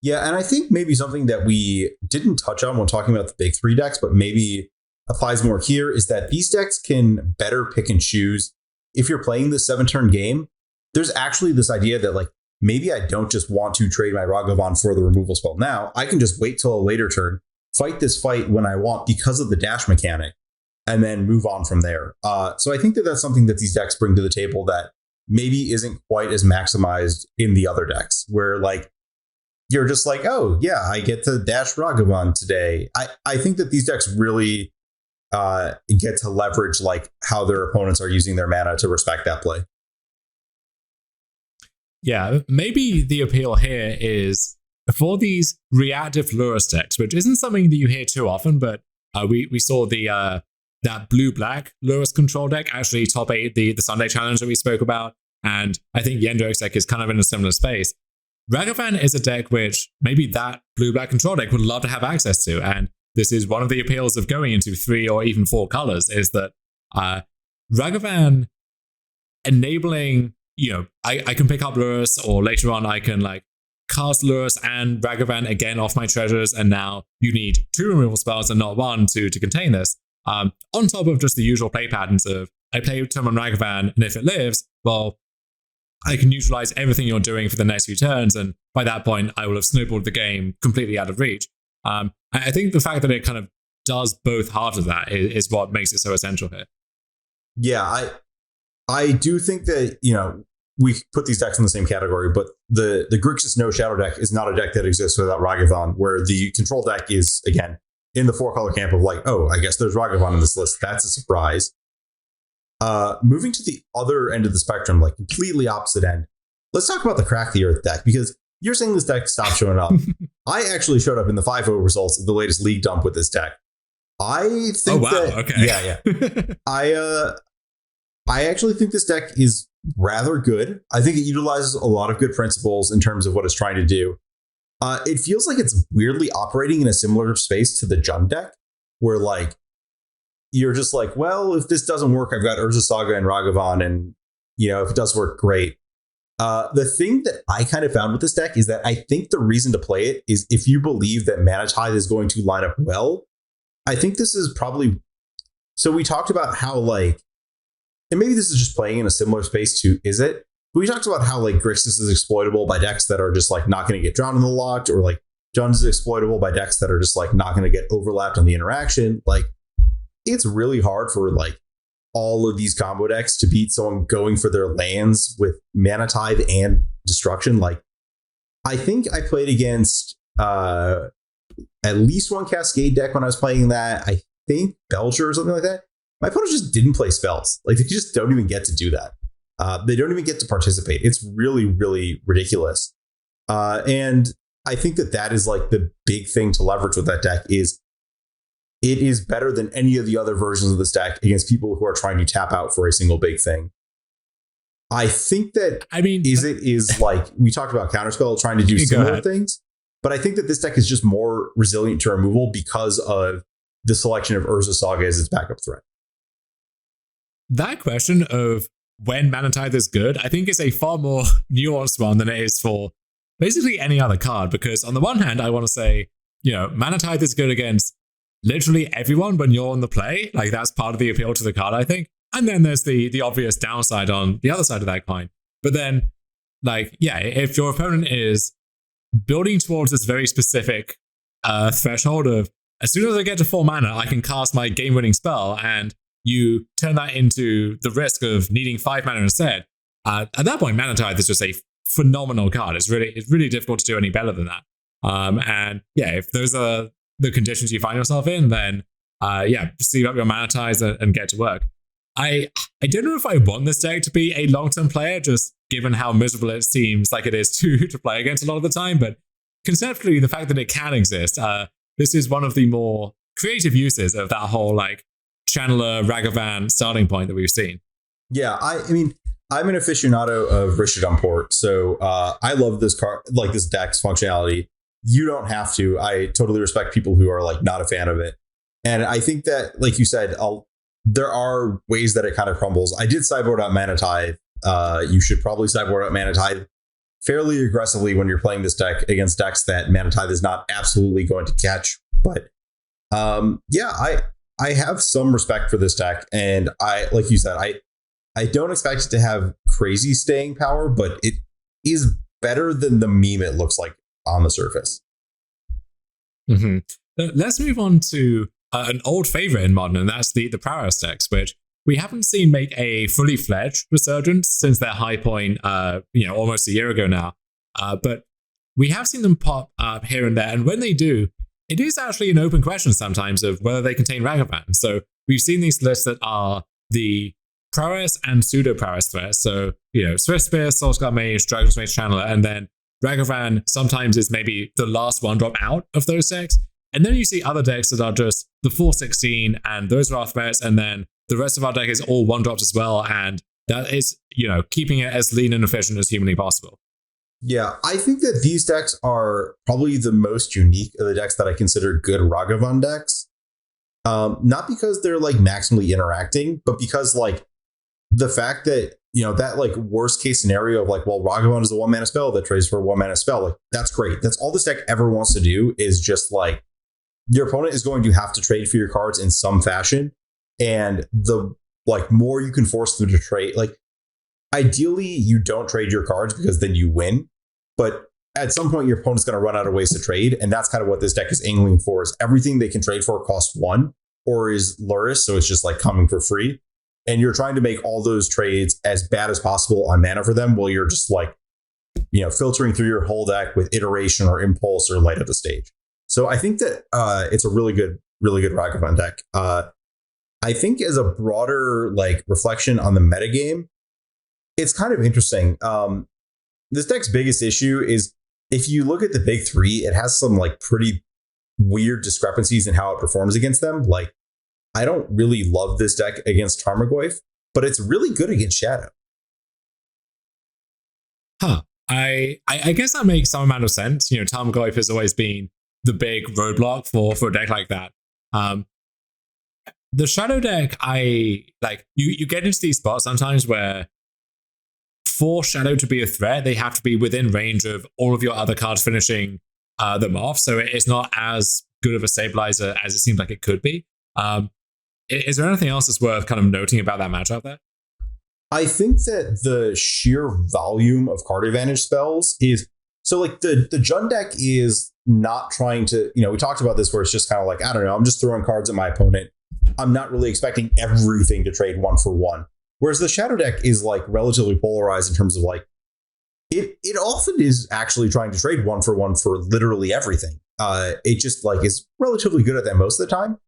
Yeah, and I think maybe something that we didn't touch on when talking about the big three decks, but maybe applies more here, is that these decks can better pick and choose. If you're playing the 7-turn game, there's actually this idea that like maybe I don't just want to trade my Ragavan for the removal spell now. I can just wait till a later turn, fight this fight when I want because of the dash mechanic, and then move on from there. So I think that that's something that these decks bring to the table that maybe isn't quite as maximized in the other decks, where like you're just like, oh yeah, I get to dash Ragavan today. I think that these decks really get to leverage like how their opponents are using their mana to respect that play. Yeah, maybe the appeal here is for these reactive Lurrus decks, which isn't something that you hear too often, but we saw the that blue-black Lurrus control deck actually top 8 the Sunday challenge that we spoke about, and I think Yendrik's deck is kind of in a similar space. Ragavan is a deck which maybe that blue-black control deck would love to have access to, and this is one of the appeals of going into 3 or even 4 colors, is that Ragavan enabling, I can pick up Lurrus, or later on I can like cast Lurrus and Ragavan again off my treasures, and now you need 2 removal spells and not 1 to contain this. On top of just the usual play patterns of I play turn on Ragavan, and if it lives, well, I can neutralize everything you're doing for the next few turns, and by that point, I will have snowballed the game completely out of reach. I think the fact that it kind of does both halves of that is what makes it so essential here. Yeah, I do think that, we put these decks in the same category, but the Grixis No Shadow deck is not a deck that exists without Ragavan, where the control deck is, again, in the 4-color camp of like, oh, I guess there's Ragavan in this list. That's a surprise. Moving to the other end of the spectrum, like completely opposite end, let's talk about the Crack the Earth deck, because you're saying this deck stopped showing up. I actually showed up in the 5-0 results of the latest league dump with this deck. I think okay. Yeah. I actually think this deck is rather good. I think it utilizes a lot of good principles in terms of what it's trying to do. It feels like it's weirdly operating in a similar space to the Jund deck, where like you're just like, well, if this doesn't work, I've got Urza Saga and Ragavan, and if it does work, great. The thing that I kind of found with this deck is that I think the reason to play it is if you believe that Mana Tithe is going to line up well. I think this is probably, so we talked about how like, and maybe this is just playing in a similar space to Is It? We talked about how like Grixis is exploitable by decks that are just like not going to get drawn in the locked, or like Jund is exploitable by decks that are just like not going to get overlapped on the interaction. Like it's really hard for like all of these combo decks to beat someone going for their lands with Mana Tithe and Destruction. Like I think I played against at least one Cascade deck when I was playing that. I think Belcher or something like that. My opponents just didn't play spells. Like they just don't even get to do that. They don't even get to participate. It's really, really ridiculous. And I think that is like the big thing to leverage with that deck is it is better than any of the other versions of this deck against people who are trying to tap out for a single big thing. I think that Is It is like, we talked about Counterspell trying to do similar things, but I think that this deck is just more resilient to removal because of the selection of Urza Saga as its backup threat. That question of when Mana Tithe is good, I think is a far more nuanced one than it is for basically any other card. Because on the one hand, I want to say, Mana Tithe is good against literally everyone when you're on the play. Like that's part of the appeal to the card, I think. And then there's the obvious downside on the other side of that coin. But then, like, yeah, if your opponent is building towards this very specific threshold of as soon as I get to 4 mana, I can cast my game-winning spell, and you turn that into the risk of needing 5 mana instead. At that point, Mana Tithe is just a phenomenal card. It's really difficult to do any better than that. And yeah, if those are the conditions you find yourself in, then sleeve up your Mana Tithe and get to work. I don't know if I want this deck to be a long-term player, just given how miserable it seems like it is to play against a lot of the time. But conceptually, the fact that it can exist, this is one of the more creative uses of that whole like Channeler Ragavan starting point that we've seen. Yeah, I mean, I'm an aficionado of Richard Umport, so I love this card, like this deck's functionality. You don't have to. I totally respect people who are like not a fan of it, and I think that, like you said, there are ways that it kind of crumbles. I did sideboard out Mana Tithe. You should probably sideboard out Mana Tithe fairly aggressively when you're playing this deck against decks that Mana Tithe is not absolutely going to catch. But I have some respect for this deck, and like you said, I don't expect it to have crazy staying power, but it is better than the meme it looks like on the surface. Mm-hmm. Let's move on to an old favorite in Modern, and that's the prowess decks, which we haven't seen make a fully fledged resurgence since their high point, almost a year ago now. But we have seen them pop up here and there, and when they do, it is actually an open question sometimes of whether they contain Ragavan. So we've seen these lists that are the prowess and pseudo prowess threats. So, Swift Spear, Soulscar Mage, Dragon's Mage Channeler, and then Ragavan sometimes is maybe the last one drop out of those decks. And then you see other decks that are just the 416 and those Wrath threats, and then the rest of our deck is all one drops as well. And that is, keeping it as lean and efficient as humanly possible. Yeah, I think that these decks are probably the most unique of the decks that I consider good Ragavan decks. Not because they're like maximally interacting, but because like the fact that, that like worst case scenario of like, well, Ragavan is a 1-mana spell that trades for a 1-mana spell. Like, that's great. That's all this deck ever wants to do, is just like your opponent is going to have to trade for your cards in some fashion. And the like more you can force them to trade, like ideally you don't trade your cards because then you win. But at some point your opponent's going to run out of ways to trade. And that's kind of what this deck is angling for, is everything they can trade for costs 1 or is Luris. So it's just like coming for free. And you're trying to make all those trades as bad as possible on mana for them, while you're just like, filtering through your whole deck with iteration or impulse or light of the stage. So I think that it's a really good Ragavan deck. I think as a broader like reflection on the metagame, it's kind of interesting. This deck's biggest issue is if you look at the big three, it has some like pretty weird discrepancies in how it performs against them. Like, I don't really love this deck against Tarmogoyf, but it's really good against Shadow. Huh. I guess that makes some amount of sense. Tarmogoyf has always been the big roadblock for a deck like that. The Shadow deck, I like, you get into these spots sometimes where for Shadow to be a threat, they have to be within range of all of your other cards finishing them off. So it's not as good of a stabilizer as it seems like it could be. Is there anything else that's worth kind of noting about that matchup there? I think that the sheer volume of card advantage spells is, so like the Jund deck is not trying to, we talked about this where it's just kind of like, I don't know, I'm just throwing cards at my opponent. I'm not really expecting everything to trade 1 for 1. Whereas the Shadow deck is like relatively polarized in terms of like, it often is actually trying to trade 1 for 1 for literally everything. It just like is relatively good at that most of the time.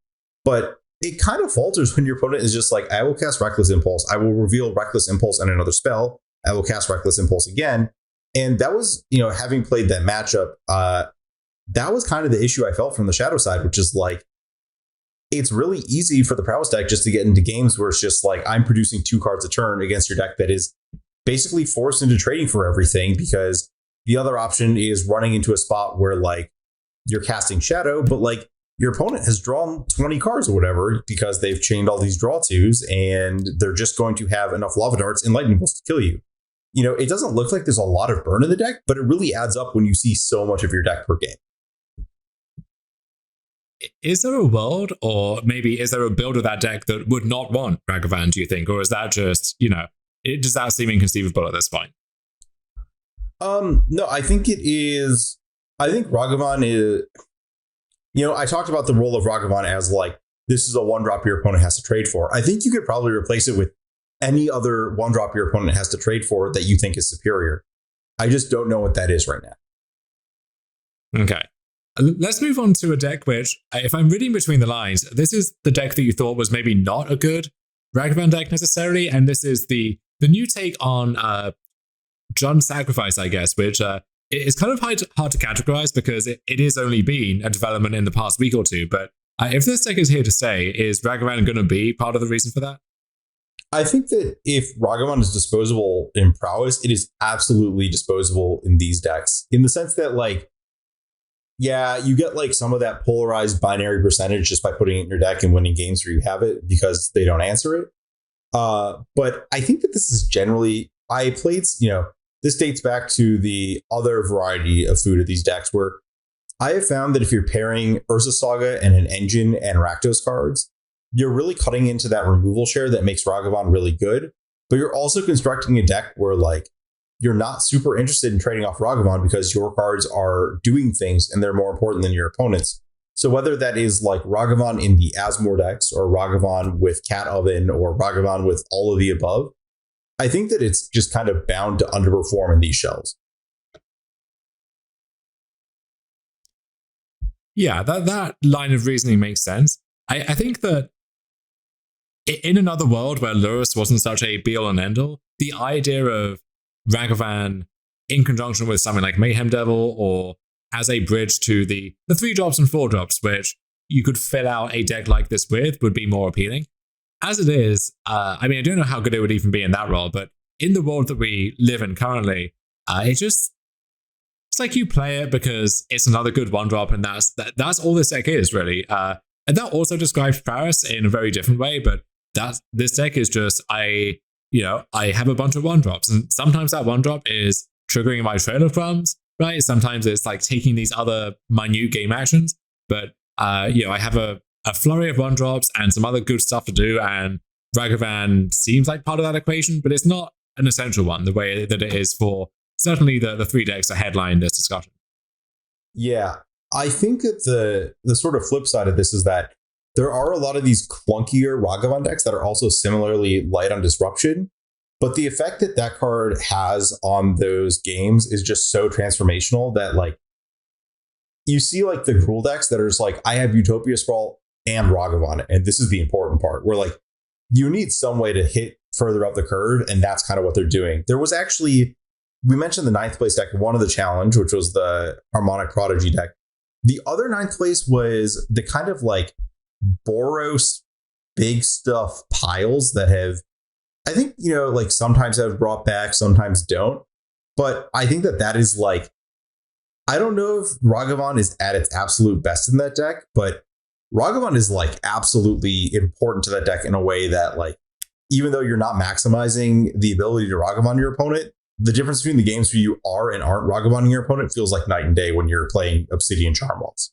But it kind of falters when your opponent is just like, I will cast Reckless Impulse. I will reveal Reckless Impulse and another spell. I will cast Reckless Impulse again. And that was, having played that matchup, that was kind of the issue I felt from the Shadow side, which is like, it's really easy for the Prowess deck just to get into games where it's just like, I'm producing 2 cards a turn against your deck that is basically forced into trading for everything, because the other option is running into a spot where like you're casting Shadow, but like your opponent has drawn 20 cards or whatever because they've chained all these draw 2s and they're just going to have enough Lava Darts and Lightning Bolts to kill you. It doesn't look like there's a lot of burn in the deck, but it really adds up when you see so much of your deck per game. Is there a world, or maybe is there a build of that deck that would not want Ragavan, do you think? Or is that just, does that seem inconceivable at this point? No, I think it is. I think Ragavan is, I talked about the role of Ragavan as like, this is a 1-drop your opponent has to trade for. I think you could probably replace it with any other 1-drop your opponent has to trade for that you think is superior. I just don't know what that is right now. Okay. Let's move on to a deck which, if I'm reading between the lines, this is the deck that you thought was maybe not a good Ragavan deck necessarily, and this is the new take on Jund Sacrifice, I guess, which is kind of hard to categorize because it is only been a development in the past week or two. But if this deck is here to stay, is Ragavan going to be part of the reason for that? I think that if Ragavan is disposable in Prowess, it is absolutely disposable in these decks, in the sense that like, yeah, you get like some of that polarized binary percentage just by putting it in your deck and winning games where you have it because they don't answer it. But I think that this is generally, I played, this dates back to the other variety of food of these decks where I have found that if you're pairing Urza Saga and an Engine and Rakdos cards, you're really cutting into that removal share that makes Ragavan really good. but you're also constructing a deck where like you're not super interested in trading off Ragavan because your cards are doing things and they're more important than your opponents. So whether that is like Ragavan in the Asmore decks or Ragavan with Cat Oven or Ragavan with all of the above, I think that it's just kind of bound to underperform in these shells. Yeah, that line of reasoning makes sense. I think that in another world where Lurrus wasn't such a be-all and end-all, the idea of Ragavan in conjunction with something like Mayhem Devil or as a bridge to the 3-drops and 4-drops, which you could fill out a deck like this with, would be more appealing. As it is, I mean, I don't know how good it would even be in that role, but in the world that we live in currently, it's like you play it because it's another good 1-drop, and that's all this deck is, really. And that also describes Paris in a very different way, but this deck is just, I have a bunch of 1-drops, and sometimes that 1-drop is triggering my Trail of Crumbs, right? Sometimes it's like taking these other minute game actions, but I have a flurry of 1-drops and some other good stuff to do, and Ragavan seems like part of that equation, but it's not an essential one the way that it is for certainly the 3 decks that headline this discussion. Yeah, I think that the sort of flip side of this is that there are a lot of these clunkier Ragavan decks that are also similarly light on disruption, but the effect that card has on those games is just so transformational that like you see like the Gruul decks that are just like, I have Utopia Sprawl and Ragavan, and this is the important part, where like you need some way to hit further up the curve, and that's kind of what they're doing. There was actually, we mentioned the 9th place deck, one of the challenge, which was the Harmonic Prodigy deck. The other 9th place was the kind of like Boros big stuff piles that have, I think, like sometimes have brought back, sometimes don't. But I think that is like, I don't know if Ragavan is at its absolute best in that deck, but Ragavan is like absolutely important to that deck in a way that like, even though you're not maximizing the ability to Ragavan your opponent, the difference between the games where you are and aren't Ragavaning your opponent feels like night and day when you're playing Obsidian Charmwalls.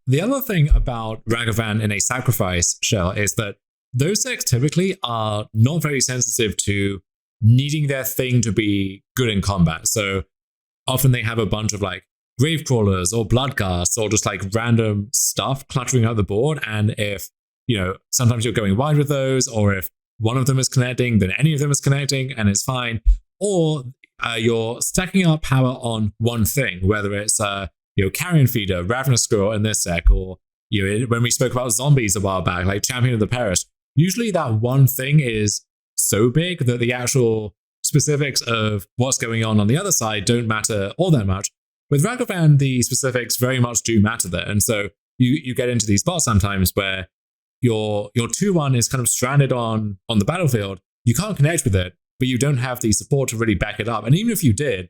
The other thing about Ragavan in a sacrifice shell is that those decks typically are not very sensitive to needing their thing to be good in combat. So often they have a bunch of like Gravecrawlers or Bloodcasts or just like random stuff cluttering out the board. And if, sometimes you're going wide with those, or if one of them is connecting, then any of them is connecting and it's fine. Or you're stacking up power on one thing, whether it's Carrion Feeder, Ravenous Squirrel in this deck, or when we spoke about zombies a while back, like Champion of the Parish, usually that one thing is so big that the actual specifics of what's going on the other side don't matter all that much. With Ragavan, the specifics very much do matter there. And so you get into these spots sometimes where your 2-1 is kind of stranded on the battlefield. You can't connect with it, but you don't have the support to really back it up. And even if you did,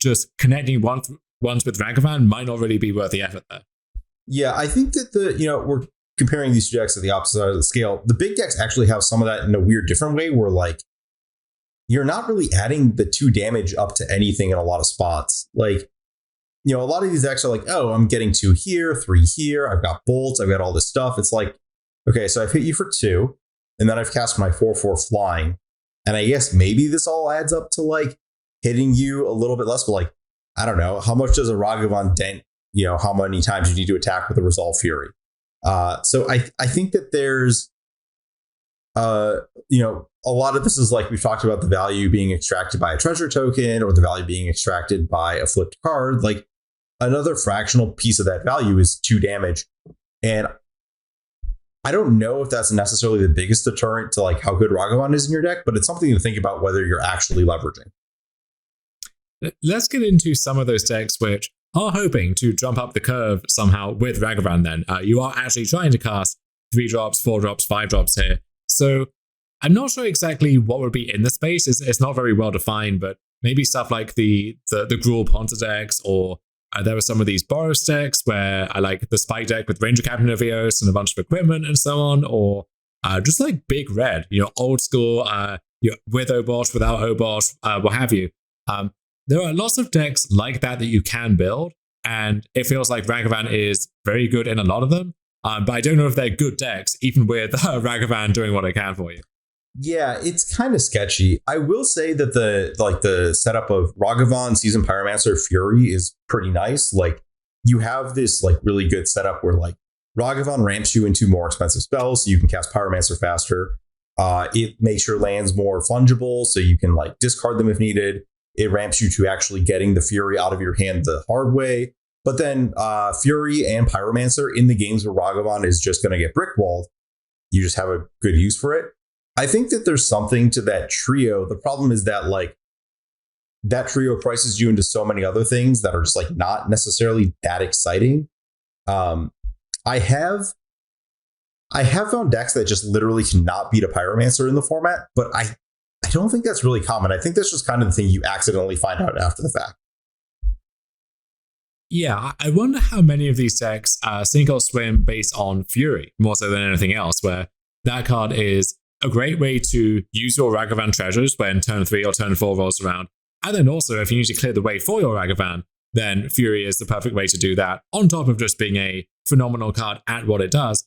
just connecting once with Ragavan might not really be worth the effort there. Yeah, I think that we're comparing these two decks at the opposite side of the scale. The big decks actually have some of that in a weird different way where like you're not really adding the 2 damage up to anything in a lot of spots. Like, a lot of these decks are like, oh, I'm getting 2 here, 3 here. I've got bolts. I've got all this stuff. It's like, okay, so I've hit you for 2, and then I've cast my 4/4 flying. And I guess maybe this all adds up to like hitting you a little bit less, but like, I don't know, how much does a Ragavan dent, how many times you need to attack with a Resolve Fury? So I think that there's, a lot of this is like we've talked about the value being extracted by a treasure token or the value being extracted by a flipped card. Like another fractional piece of that value is 2 damage. And I don't know if that's necessarily the biggest deterrent to like how good Ragavan is in your deck, but it's something to think about whether you're actually leveraging. Let's get into some of those decks which are hoping to jump up the curve somehow with Ragavan then. You are actually trying to cast 3-drops, 4-drops, 5-drops here. So I'm not sure exactly what would be in the space. It's not very well defined, but maybe stuff like the Gruul Ponta decks, or there were some of these Boros decks where I like the Spike deck with Ranger Captain of Eos and a bunch of equipment and so on, or just like big red, old school, with Obosh, without Obosh, what have you. There are lots of decks like that you can build, and it feels like Ragavan is very good in a lot of them. But I don't know if they're good decks, even with Ragavan doing what it can for you. Yeah, it's kind of sketchy. I will say that the setup of Ragavan, Seasoned Pyromancer, Fury is pretty nice. Like you have this like really good setup where like Ragavan ramps you into more expensive spells so you can cast Pyromancer faster. It makes your lands more fungible so you can like discard them if needed. It ramps you to actually getting the Fury out of your hand the hard way. But then Fury and Pyromancer in the games where Ragavan is just going to get brickwalled, you just have a good use for it. I think that there's something to that trio. The problem is that like that trio prices you into so many other things that are just like not necessarily that exciting. I have found decks that just literally cannot beat a Pyromancer in the format, but I don't think that's really common. I think that's just kind of the thing you accidentally find out after the fact. Yeah, I wonder how many of these decks sink or swim based on Fury, more so than anything else, where that card is a great way to use your Ragavan treasures when turn 3 or turn 4 rolls around. And then also, if you need to clear the way for your Ragavan, then Fury is the perfect way to do that, on top of just being a phenomenal card at what it does.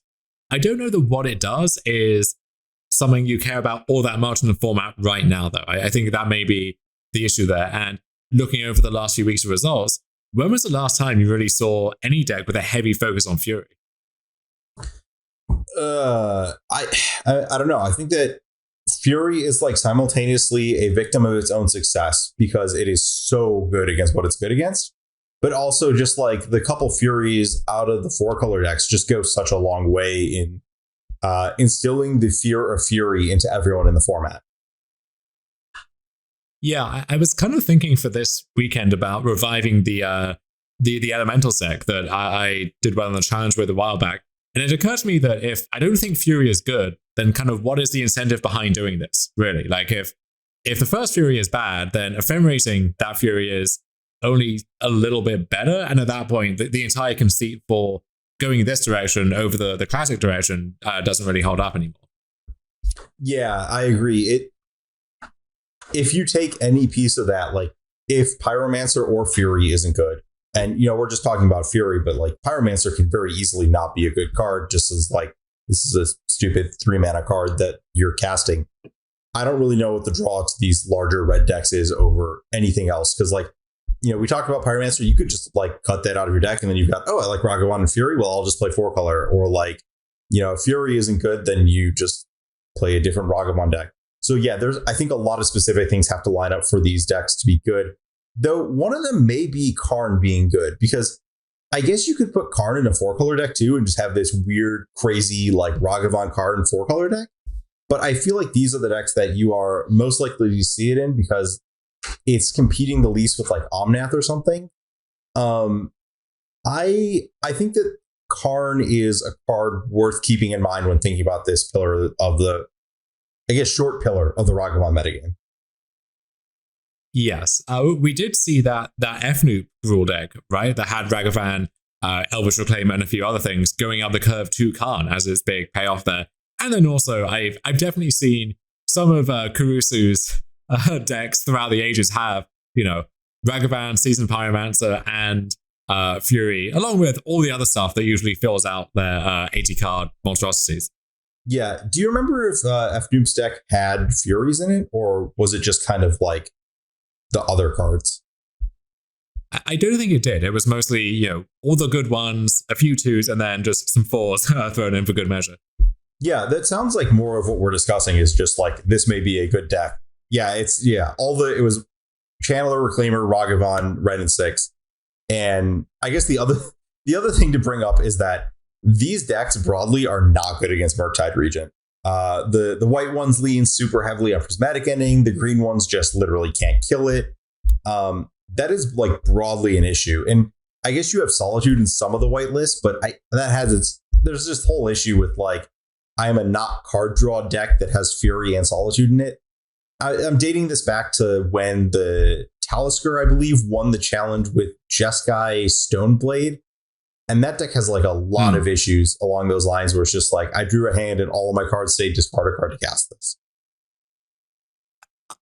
I don't know that what it does is something you care about all that much in the format right now, though. I think that may be the issue there. And looking over the last few weeks of results, when was the last time you really saw any deck with a heavy focus on Fury? I don't know. I think that Fury is like simultaneously a victim of its own success because it is so good against what it's good against, but also just like the couple Furies out of the 4-color decks just go such a long way in instilling the fear of Fury into everyone in the format. Yeah, I was kind of thinking for this weekend about reviving the elemental deck that I did well in the challenge with a while back. And it occurred to me that if I don't think Fury is good, then kind of what is the incentive behind doing this, really? Like if the first Fury is bad, then ephemerating that Fury is only a little bit better. And at that point, the entire conceit for going this direction over the classic direction doesn't really hold up anymore. Yeah, I agree. If you take any piece of that, like if Pyromancer or Fury isn't good, and you know we're just talking about Fury, but like Pyromancer can very easily not be a good card, just as like this is a stupid 3-mana card that you're casting. I don't really know what the draw to these larger red decks is over anything else, because like, you know, we talked about Pyromancer, you could just like cut that out of your deck and then you've got, oh, I like Ragavan and Fury, well, I'll just play 4-color. Or like, you know, if Fury isn't good, then you just play a different Ragavan deck. So yeah, there's, I think a lot of specific things have to line up for these decks to be good. Though one of them may be Karn being good, because I guess you could put Karn in a 4-color deck too and just have this weird, crazy like Ragavan Karn 4-color deck. But I feel like these are the decks that you are most likely to see it in because it's competing the least with like Omnath or something. I think that Karn is a card worth keeping in mind when thinking about this pillar of the, I guess, short pillar of the Ragavan metagame. Yes, we did see that F-Noop rule deck, right? That had Ragavan, Elvish Reclaimer, and a few other things going up the curve to Karn as its big payoff there. And then also, I've definitely seen some of Kurusu's decks throughout the ages have, you know, Ragavan, Seasoned Pyromancer, and Fury, along with all the other stuff that usually fills out their 80-card monstrosities. Yeah. Do you remember if F-Noop's deck had Furies in it, or was it just kind of like the other cards? I don't think it did. It was mostly, you know, all the good ones, a few 2s, and then just some 4s thrown in for good measure. Yeah, that sounds like more of what we're discussing is just like, this may be a good deck. Yeah, it was Channeler, Reclaimer, Ragavan, Red and 6. And I guess the other thing to bring up is that these decks broadly are not good against Murktide Regent. The white ones lean super heavily on Prismatic Ending. The green ones just literally can't kill it. That is like broadly an issue. And I guess you have Solitude in some of the white lists, but there's this whole issue with like, I am a not card draw deck that has Fury and Solitude in it. I'm dating this back to when the Talisker, I believe, won the challenge with Jeskai Stoneblade. And that deck has like a lot of issues along those lines where it's just like, I drew a hand and all of my cards say discard a card to cast this.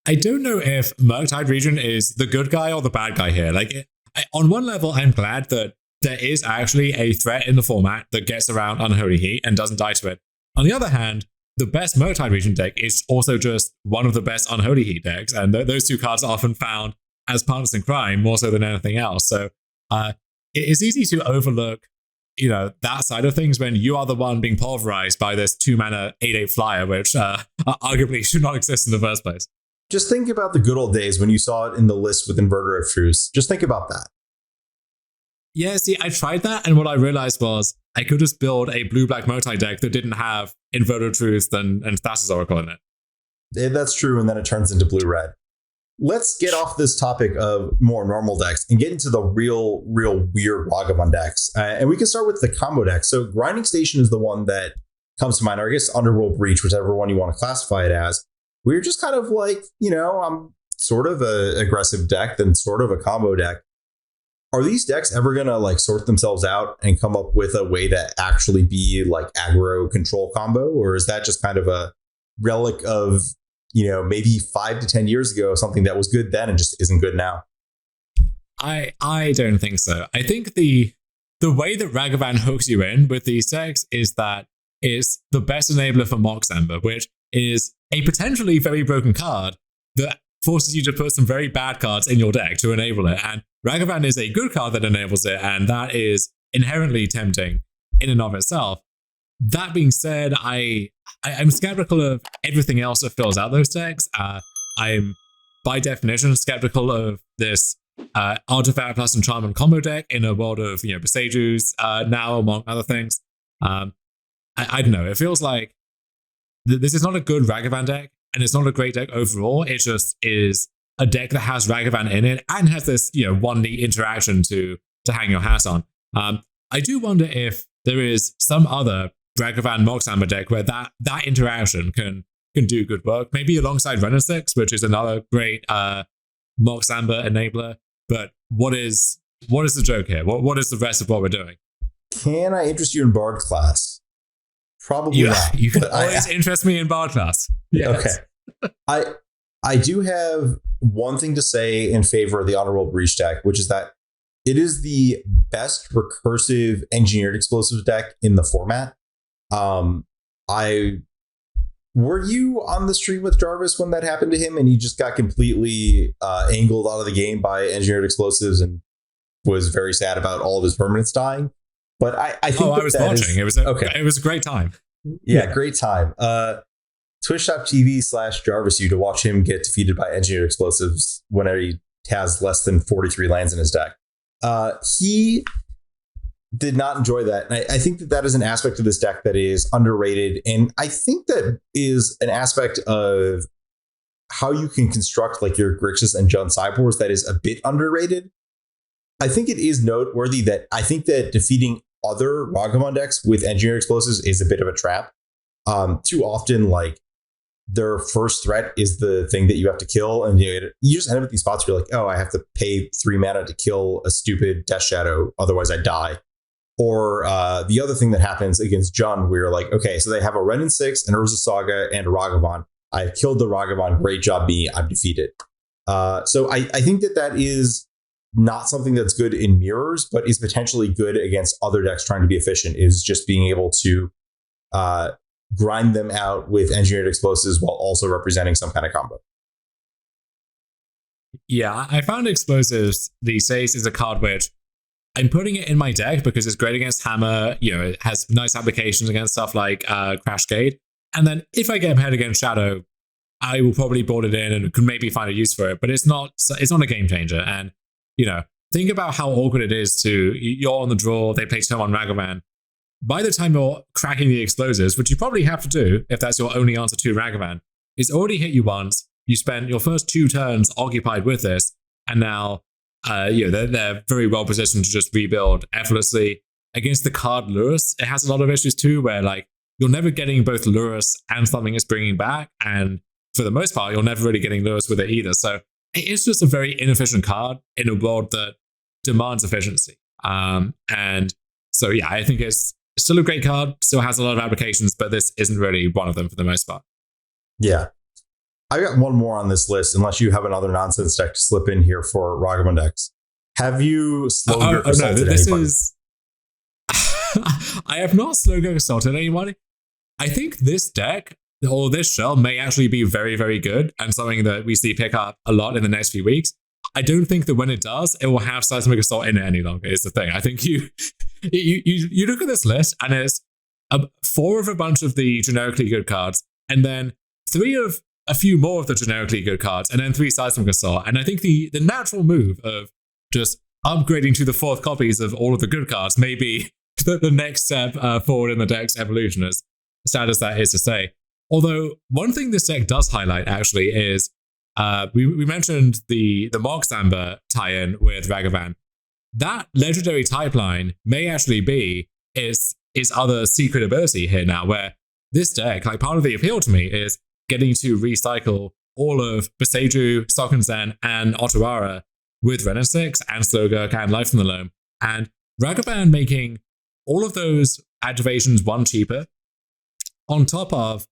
I don't know if Murktide Regent is the good guy or the bad guy here. Like, on one level, I'm glad that there is actually a threat in the format that gets around Unholy Heat and doesn't die to it. On the other hand, the best Murktide Regent deck is also just one of the best Unholy Heat decks, and those two cards are often found as partners in crime more so than anything else. So it's easy to overlook, that side of things when you are the one being pulverized by this 2-mana 8/8 flyer, which arguably should not exist in the first place. Just think about the good old days when you saw it in the list with Inverter of Truce. Just think about that. Yeah, see, I tried that, and what I realized was I could just build a blue-black Murktide deck that didn't have Inverter of Truth and Thassa's Oracle in it. That's true, and then it turns into blue-red. Let's get off this topic of more normal decks and get into the real weird Ragavan decks. And we can start with the combo deck. So Grinding Station is the one that comes to mind, or I guess Underworld Breach, whichever one you want to classify it as. We're just kind of like, I'm sort of a aggressive deck, then sort of a combo deck. Are these decks ever going to like sort themselves out and come up with a way to actually be like aggro control combo? Or is that just kind of a relic of, maybe 5 to 10 years ago, something that was good then and just isn't good now? I don't think so. I think the way that Ragavan hooks you in with these decks is that it's the best enabler for Mox Ember, which is a potentially very broken card that forces you to put some very bad cards in your deck to enable it. And Ragavan is a good card that enables it, and that is inherently tempting in and of itself. That being said, I'm skeptical of everything else that fills out those decks. I'm, by definition, skeptical of this Artifact plus Enchantment combo deck in a world of, Besejus now, among other things. I don't know. It feels like this is not a good Ragavan deck, and it's not a great deck overall. It just is a deck that has Ragavan in it and has this, one neat interaction to hang your hat on. I do wonder if there is some other Ragavan Mox Amber deck where that interaction can do good work. Maybe alongside Renner 6, which is another great Mox Amber enabler. But what is the joke here? What is the rest of what we're doing? Can I interest you in Bard class? Probably not. You can always interest me in Bard class. Yes. Okay. I do have one thing to say in favor of the Underworld Breach deck, which is that it is the best recursive engineered explosives deck in the format. Were you on the stream with Jarvis when that happened to him and he just got completely angled out of the game by engineered explosives and was very sad about all of his permanents dying? But I think I was watching. It was a great time. Yeah, great time. Twitch.tv/JarvisU to watch him get defeated by engineered explosives whenever he has less than 43 lands in his deck. He did not enjoy that. And I think that is an aspect of this deck that is underrated. And I think that is an aspect of how you can construct like your Grixis and Jund sideboards that is a bit underrated. I think it is noteworthy that I think that defeating other Ragavan decks with engineered explosives is a bit of a trap. Too often, like, their first threat is the thing that you have to kill, and you just end up at these spots where you're like, oh, I have to pay 3 mana to kill a stupid Death Shadow, otherwise I die. Or the other thing that happens against Jund, where you're like, okay, so they have a Ren and 6, an Urza Saga, and a Ragavan. I've killed the Ragavan. Great job, me. I'm defeated. So I think that is not something that's good in mirrors, but is potentially good against other decks trying to be efficient, is just being able to grind them out with engineered explosives while also representing some kind of combo. Yeah, I found explosives these days is a card which I'm putting it in my deck because it's great against Hammer. It has nice applications against stuff like Crashgate. And then if I get ahead against Shadow, I will probably board it in and could maybe find a use for it. But it's not a game changer. And think about how awkward it is you're on the draw, they play turn on Ragavan. By the time you're cracking the explosives, which you probably have to do if that's your only answer to Ragavan, it's already hit you once. You spent your first 2 turns occupied with this, and now they're very well positioned to just rebuild effortlessly. Against the card Lurrus, it has a lot of issues too, where like you're never getting both Lurrus and something it's bringing back, and for the most part, you're never really getting Lurrus with it either. So it's just a very inefficient card in a world that demands efficiency. And so yeah, I think it's still a great card, still has a lot of applications, but this isn't really one of them for the most part. Yeah. I got one more on this list, unless you have another nonsense deck to slip in here for Ragavan decks. Have you Slowgurk assaulted anybody? I have not Slowgurk assaulted anybody. I think this deck all this shell may actually be very, very good and something that we see pick up a lot in the next few weeks. I don't think that when it does, it will have Seismic Assault in it any longer, is the thing. I think you look at this list and it's 4 of a bunch of the generically good cards, and then 3 of a few more of the generically good cards, and then 3 Seismic Assault. And I think the natural move of just upgrading to the 4th copies of all of the good cards may be the next step forward in the deck's evolution, as sad as that is to say. Although, one thing this deck does highlight, actually, is we mentioned the Mox Amber tie-in with Ragavan. That legendary type line may actually be its other secret ability here now, where this deck, like part of the appeal to me, is getting to recycle all of Boseiju, Sokken Zen, and Otawara with Ren and 6 and Slogurk and Life from the Loam. And Ragavan making all of those activations 1 cheaper, on top of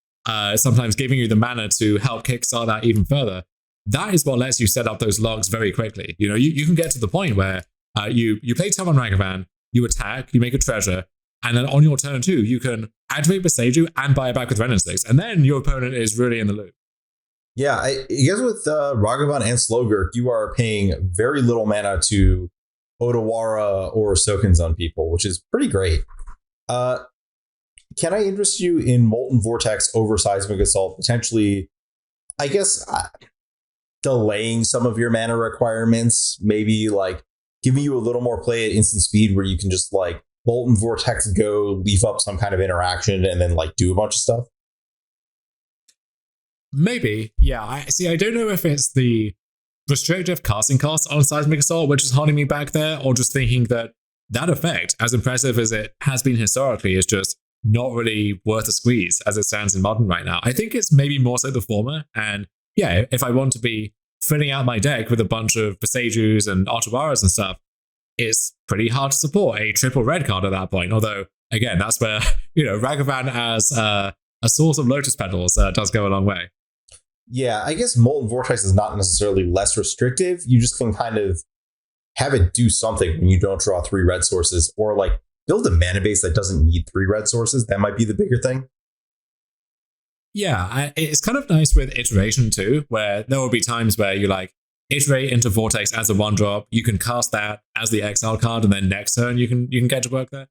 sometimes giving you the mana to help kickstart that even further. That is what lets you set up those logs very quickly. You know, you can get to the point where you play turn on Ragavan, you attack, you make a treasure, and then on your turn 2, you can activate Boseiju and buy it back with Ren and 6, and then your opponent is really in the loop. Yeah, I guess with Ragavan and Slogurk, you are paying very little mana to Otawara or Sokkens on people, which is pretty great. Can I interest you in Molten Vortex over Seismic Assault, potentially, I guess, delaying some of your mana requirements, maybe like giving you a little more play at instant speed where you can just like Molten Vortex go, leaf up some kind of interaction, and then like do a bunch of stuff? Maybe, yeah. I don't know if it's the restrictive casting cost on Seismic Assault which is holding me back there, or just thinking that effect, as impressive as it has been historically, is just not really worth a squeeze as it stands in Modern right now. I think it's maybe more so the former, and yeah, if I want to be filling out my deck with a bunch of Boseijus and Otawaras and stuff, it's pretty hard to support a triple red card at that point. Although, again, that's where, Ragavan as a source of Lotus Petals does go a long way. Yeah, I guess Molten Vortex is not necessarily less restrictive. You just can kind of have it do something when you don't draw 3 red sources, or like build a mana base that doesn't need 3 red sources. That might be the bigger thing. Yeah, it's kind of nice with iteration too, where there will be times where you like iterate into Vortex as a 1-drop. You can cast that as the exile card, and then next turn you can get to work there.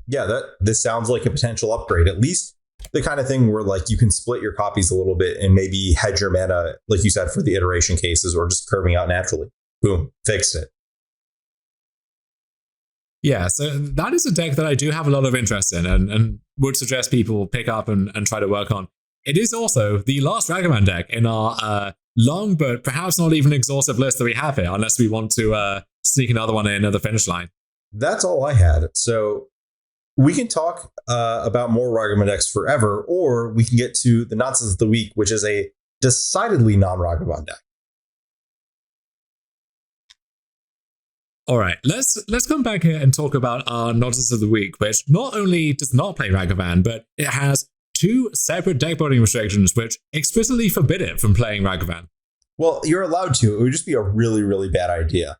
Yeah, this sounds like a potential upgrade. At least the kind of thing where like you can split your copies a little bit and maybe hedge your mana, like you said, for the iteration cases, or just curving out naturally. Boom, fixed it. Yeah, so that is a deck that I do have a lot of interest in, and would suggest people pick up and try to work on. It is also the last Ragavan deck in our long but perhaps not even exhaustive list that we have here, unless we want to sneak another one in at the finish line. That's all I had. So we can talk about more Ragavan decks forever, or we can get to the nonsense of the week, which is a decidedly non-Ragavan deck. All right, let's come back here and talk about our nonsense of the week, which not only does not play Ragavan, but it has 2 separate deck building restrictions which explicitly forbid it from playing Ragavan. Well, you're allowed to. It would just be a really, really bad idea.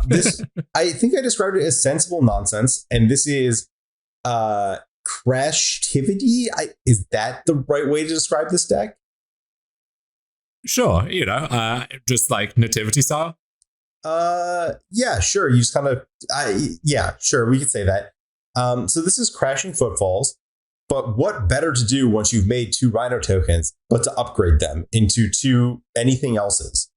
This, I think I described it as sensible nonsense, and this is Crashtivity. Is that the right way to describe this deck? Sure, just like Nativity style. Yeah, sure. You just kind of, yeah, sure. We could say that. So this is Crashing Footfalls, but what better to do once you've made 2 Rhino tokens, but to upgrade them into 2 anything else's.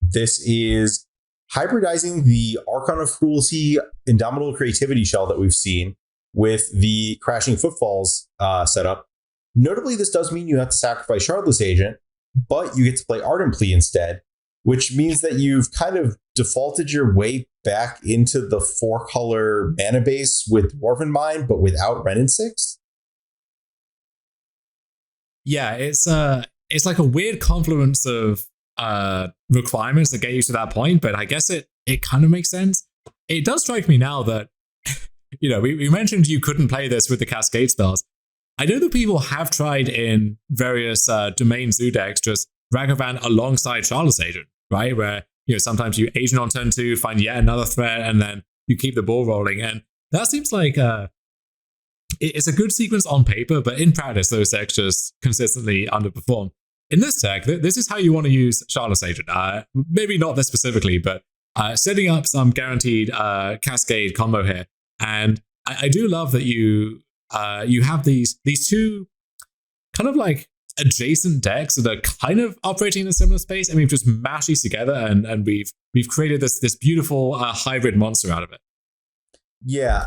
This is hybridizing the Archon of Cruelty, Indomitable Creativity shell that we've seen with the Crashing Footfalls setup. Notably, this does mean you have to sacrifice Shardless Agent, but you get to play Ardent Plea instead, which means that you've kind of defaulted your way back into the 4-color mana base with Dwarven Mind, but without Ren and 6. Yeah, it's like a weird confluence of requirements that get you to that point, but I guess it kind of makes sense. It does strike me now that, we mentioned you couldn't play this with the Cascade spells. I know that people have tried in various Domain Zoo decks just Ragavan alongside Shardless Agent, right? Where, sometimes you agent on turn 2, find yet another threat, and then you keep the ball rolling. And that seems like it's a good sequence on paper, but in practice, those decks just consistently underperform. In this deck, this is how you want to use Charlotte's Agent. Maybe not this specifically, but setting up some guaranteed Cascade combo here. And I do love that you have these two kind of like adjacent decks that are kind of operating in a similar space, and we've just mashed these together, and we've created this beautiful hybrid monster out of it. Yeah,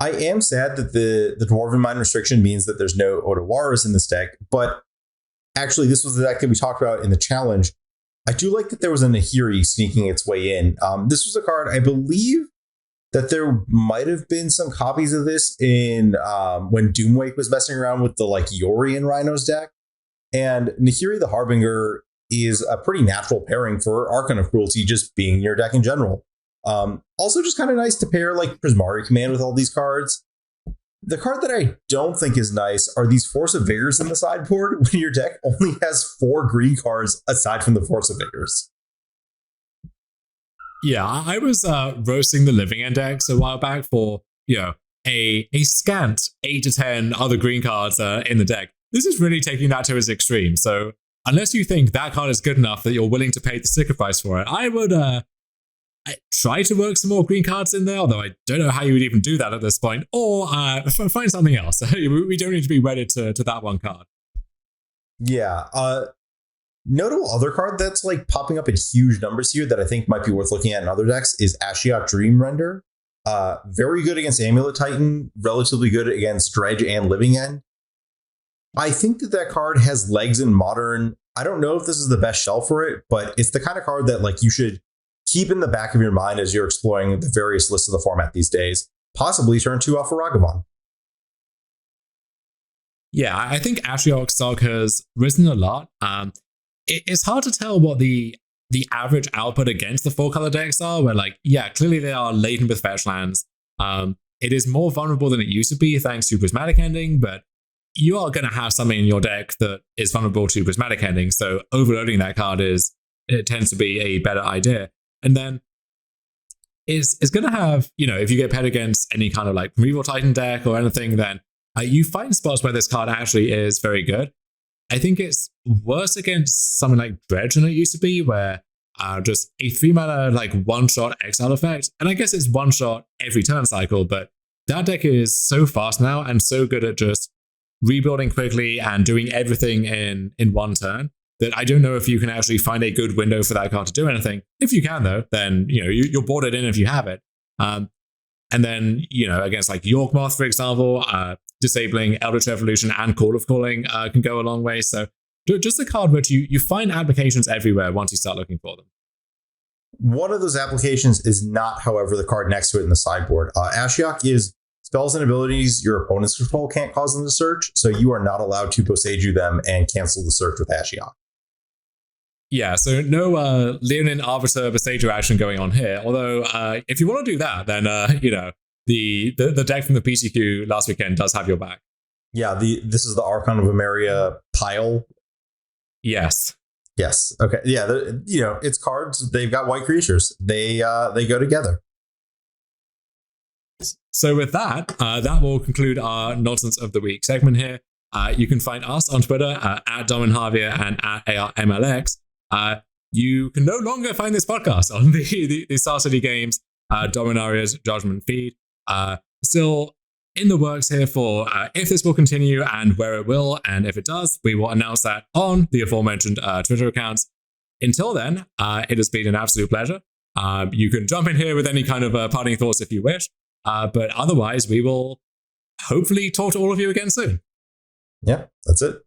I am sad that the Dwarven Mind restriction means that there's no Odawaras in this deck, but actually this was the deck that we talked about in the challenge. I do like that there was a Nahiri sneaking its way in. This was a card, I believe that there might have been some copies of this in when Doomwake was messing around with the like Yori and Rhinos deck. And Nahiri the Harbinger is a pretty natural pairing for Archon of Cruelty just being in your deck in general. Also just kind of nice to pair like Prismari Command with all these cards. The card that I don't think is nice are these Force of Vigors in the sideboard when your deck only has 4 green cards aside from the Force of Vigors. Yeah, I was roasting the Living End decks a while back for, a scant 8 to 10 other green cards in the deck. This is really taking that to its extreme. So unless you think that card is good enough that you're willing to pay the sticker price for it, I would try to work some more green cards in there, although I don't know how you would even do that at this point, or find something else. We don't need to be wedded to that one card. Yeah. Notable other card that's like popping up in huge numbers here that I think might be worth looking at in other decks is Ashiok Dream Render. Very good against Amulet Titan, relatively good against Dredge and Living End. I think that card has legs in Modern. I don't know if this is the best shell for it, but it's the kind of card that like you should keep in the back of your mind as you're exploring the various lists of the format these days. Possibly turn 2 off for Ragavan. Yeah, I think Ashiok's stock has risen a lot. It's hard to tell what the average output against the 4-color decks are, where like, yeah, clearly they are laden with fetch lands. It is more vulnerable than it used to be thanks to Prismatic Ending, but you are going to have something in your deck that is vulnerable to Prismatic Ending, so overloading that card tends to be a better idea. And then it's going to have, if you get paired against any kind of like Removal Titan deck or anything, then you find spots where this card actually is very good. I think it's worse against something like Dredge than it used to be, where just a 3-mana like one-shot exile effect, and I guess it's one-shot every turn cycle, but that deck is so fast now and so good at just rebuilding quickly and doing everything in one turn that I don't know if you can actually find a good window for that card to do anything. If you can, though, then you're boarded in if you have it. And then against like Yorkmoth, for example, disabling Eldritch Evolution and Call of Calling can go a long way. So just a card which you find applications everywhere once you start looking for them. One of those applications is not, however, the card next to it in the sideboard. Ashiok is spells and abilities your opponent's control can't cause them to search, so you are not allowed to Boseiju them and cancel the search with Ashiok. Yeah, so no Leonin Arbiter Boseiju action going on here. Although, if you want to do that, then the deck from the PTQ last weekend does have your back. Yeah, this is the Archon of Emeria pile. Yes. Yes. Okay. Yeah. It's cards. They've got white creatures. They go together. So with that, that will conclude our Nonsense of the Week segment here. You can find us on Twitter at Dominaria and at ARMLX. You can no longer find this podcast on the Star City Games Dominaria's Judgment feed. Still in the works here for if this will continue and where it will, and if it does, we will announce that on the aforementioned Twitter accounts. Until then, it has been an absolute pleasure. You can jump in here with any kind of parting thoughts if you wish, but otherwise we will hopefully talk to all of you again soon. Yeah, that's it.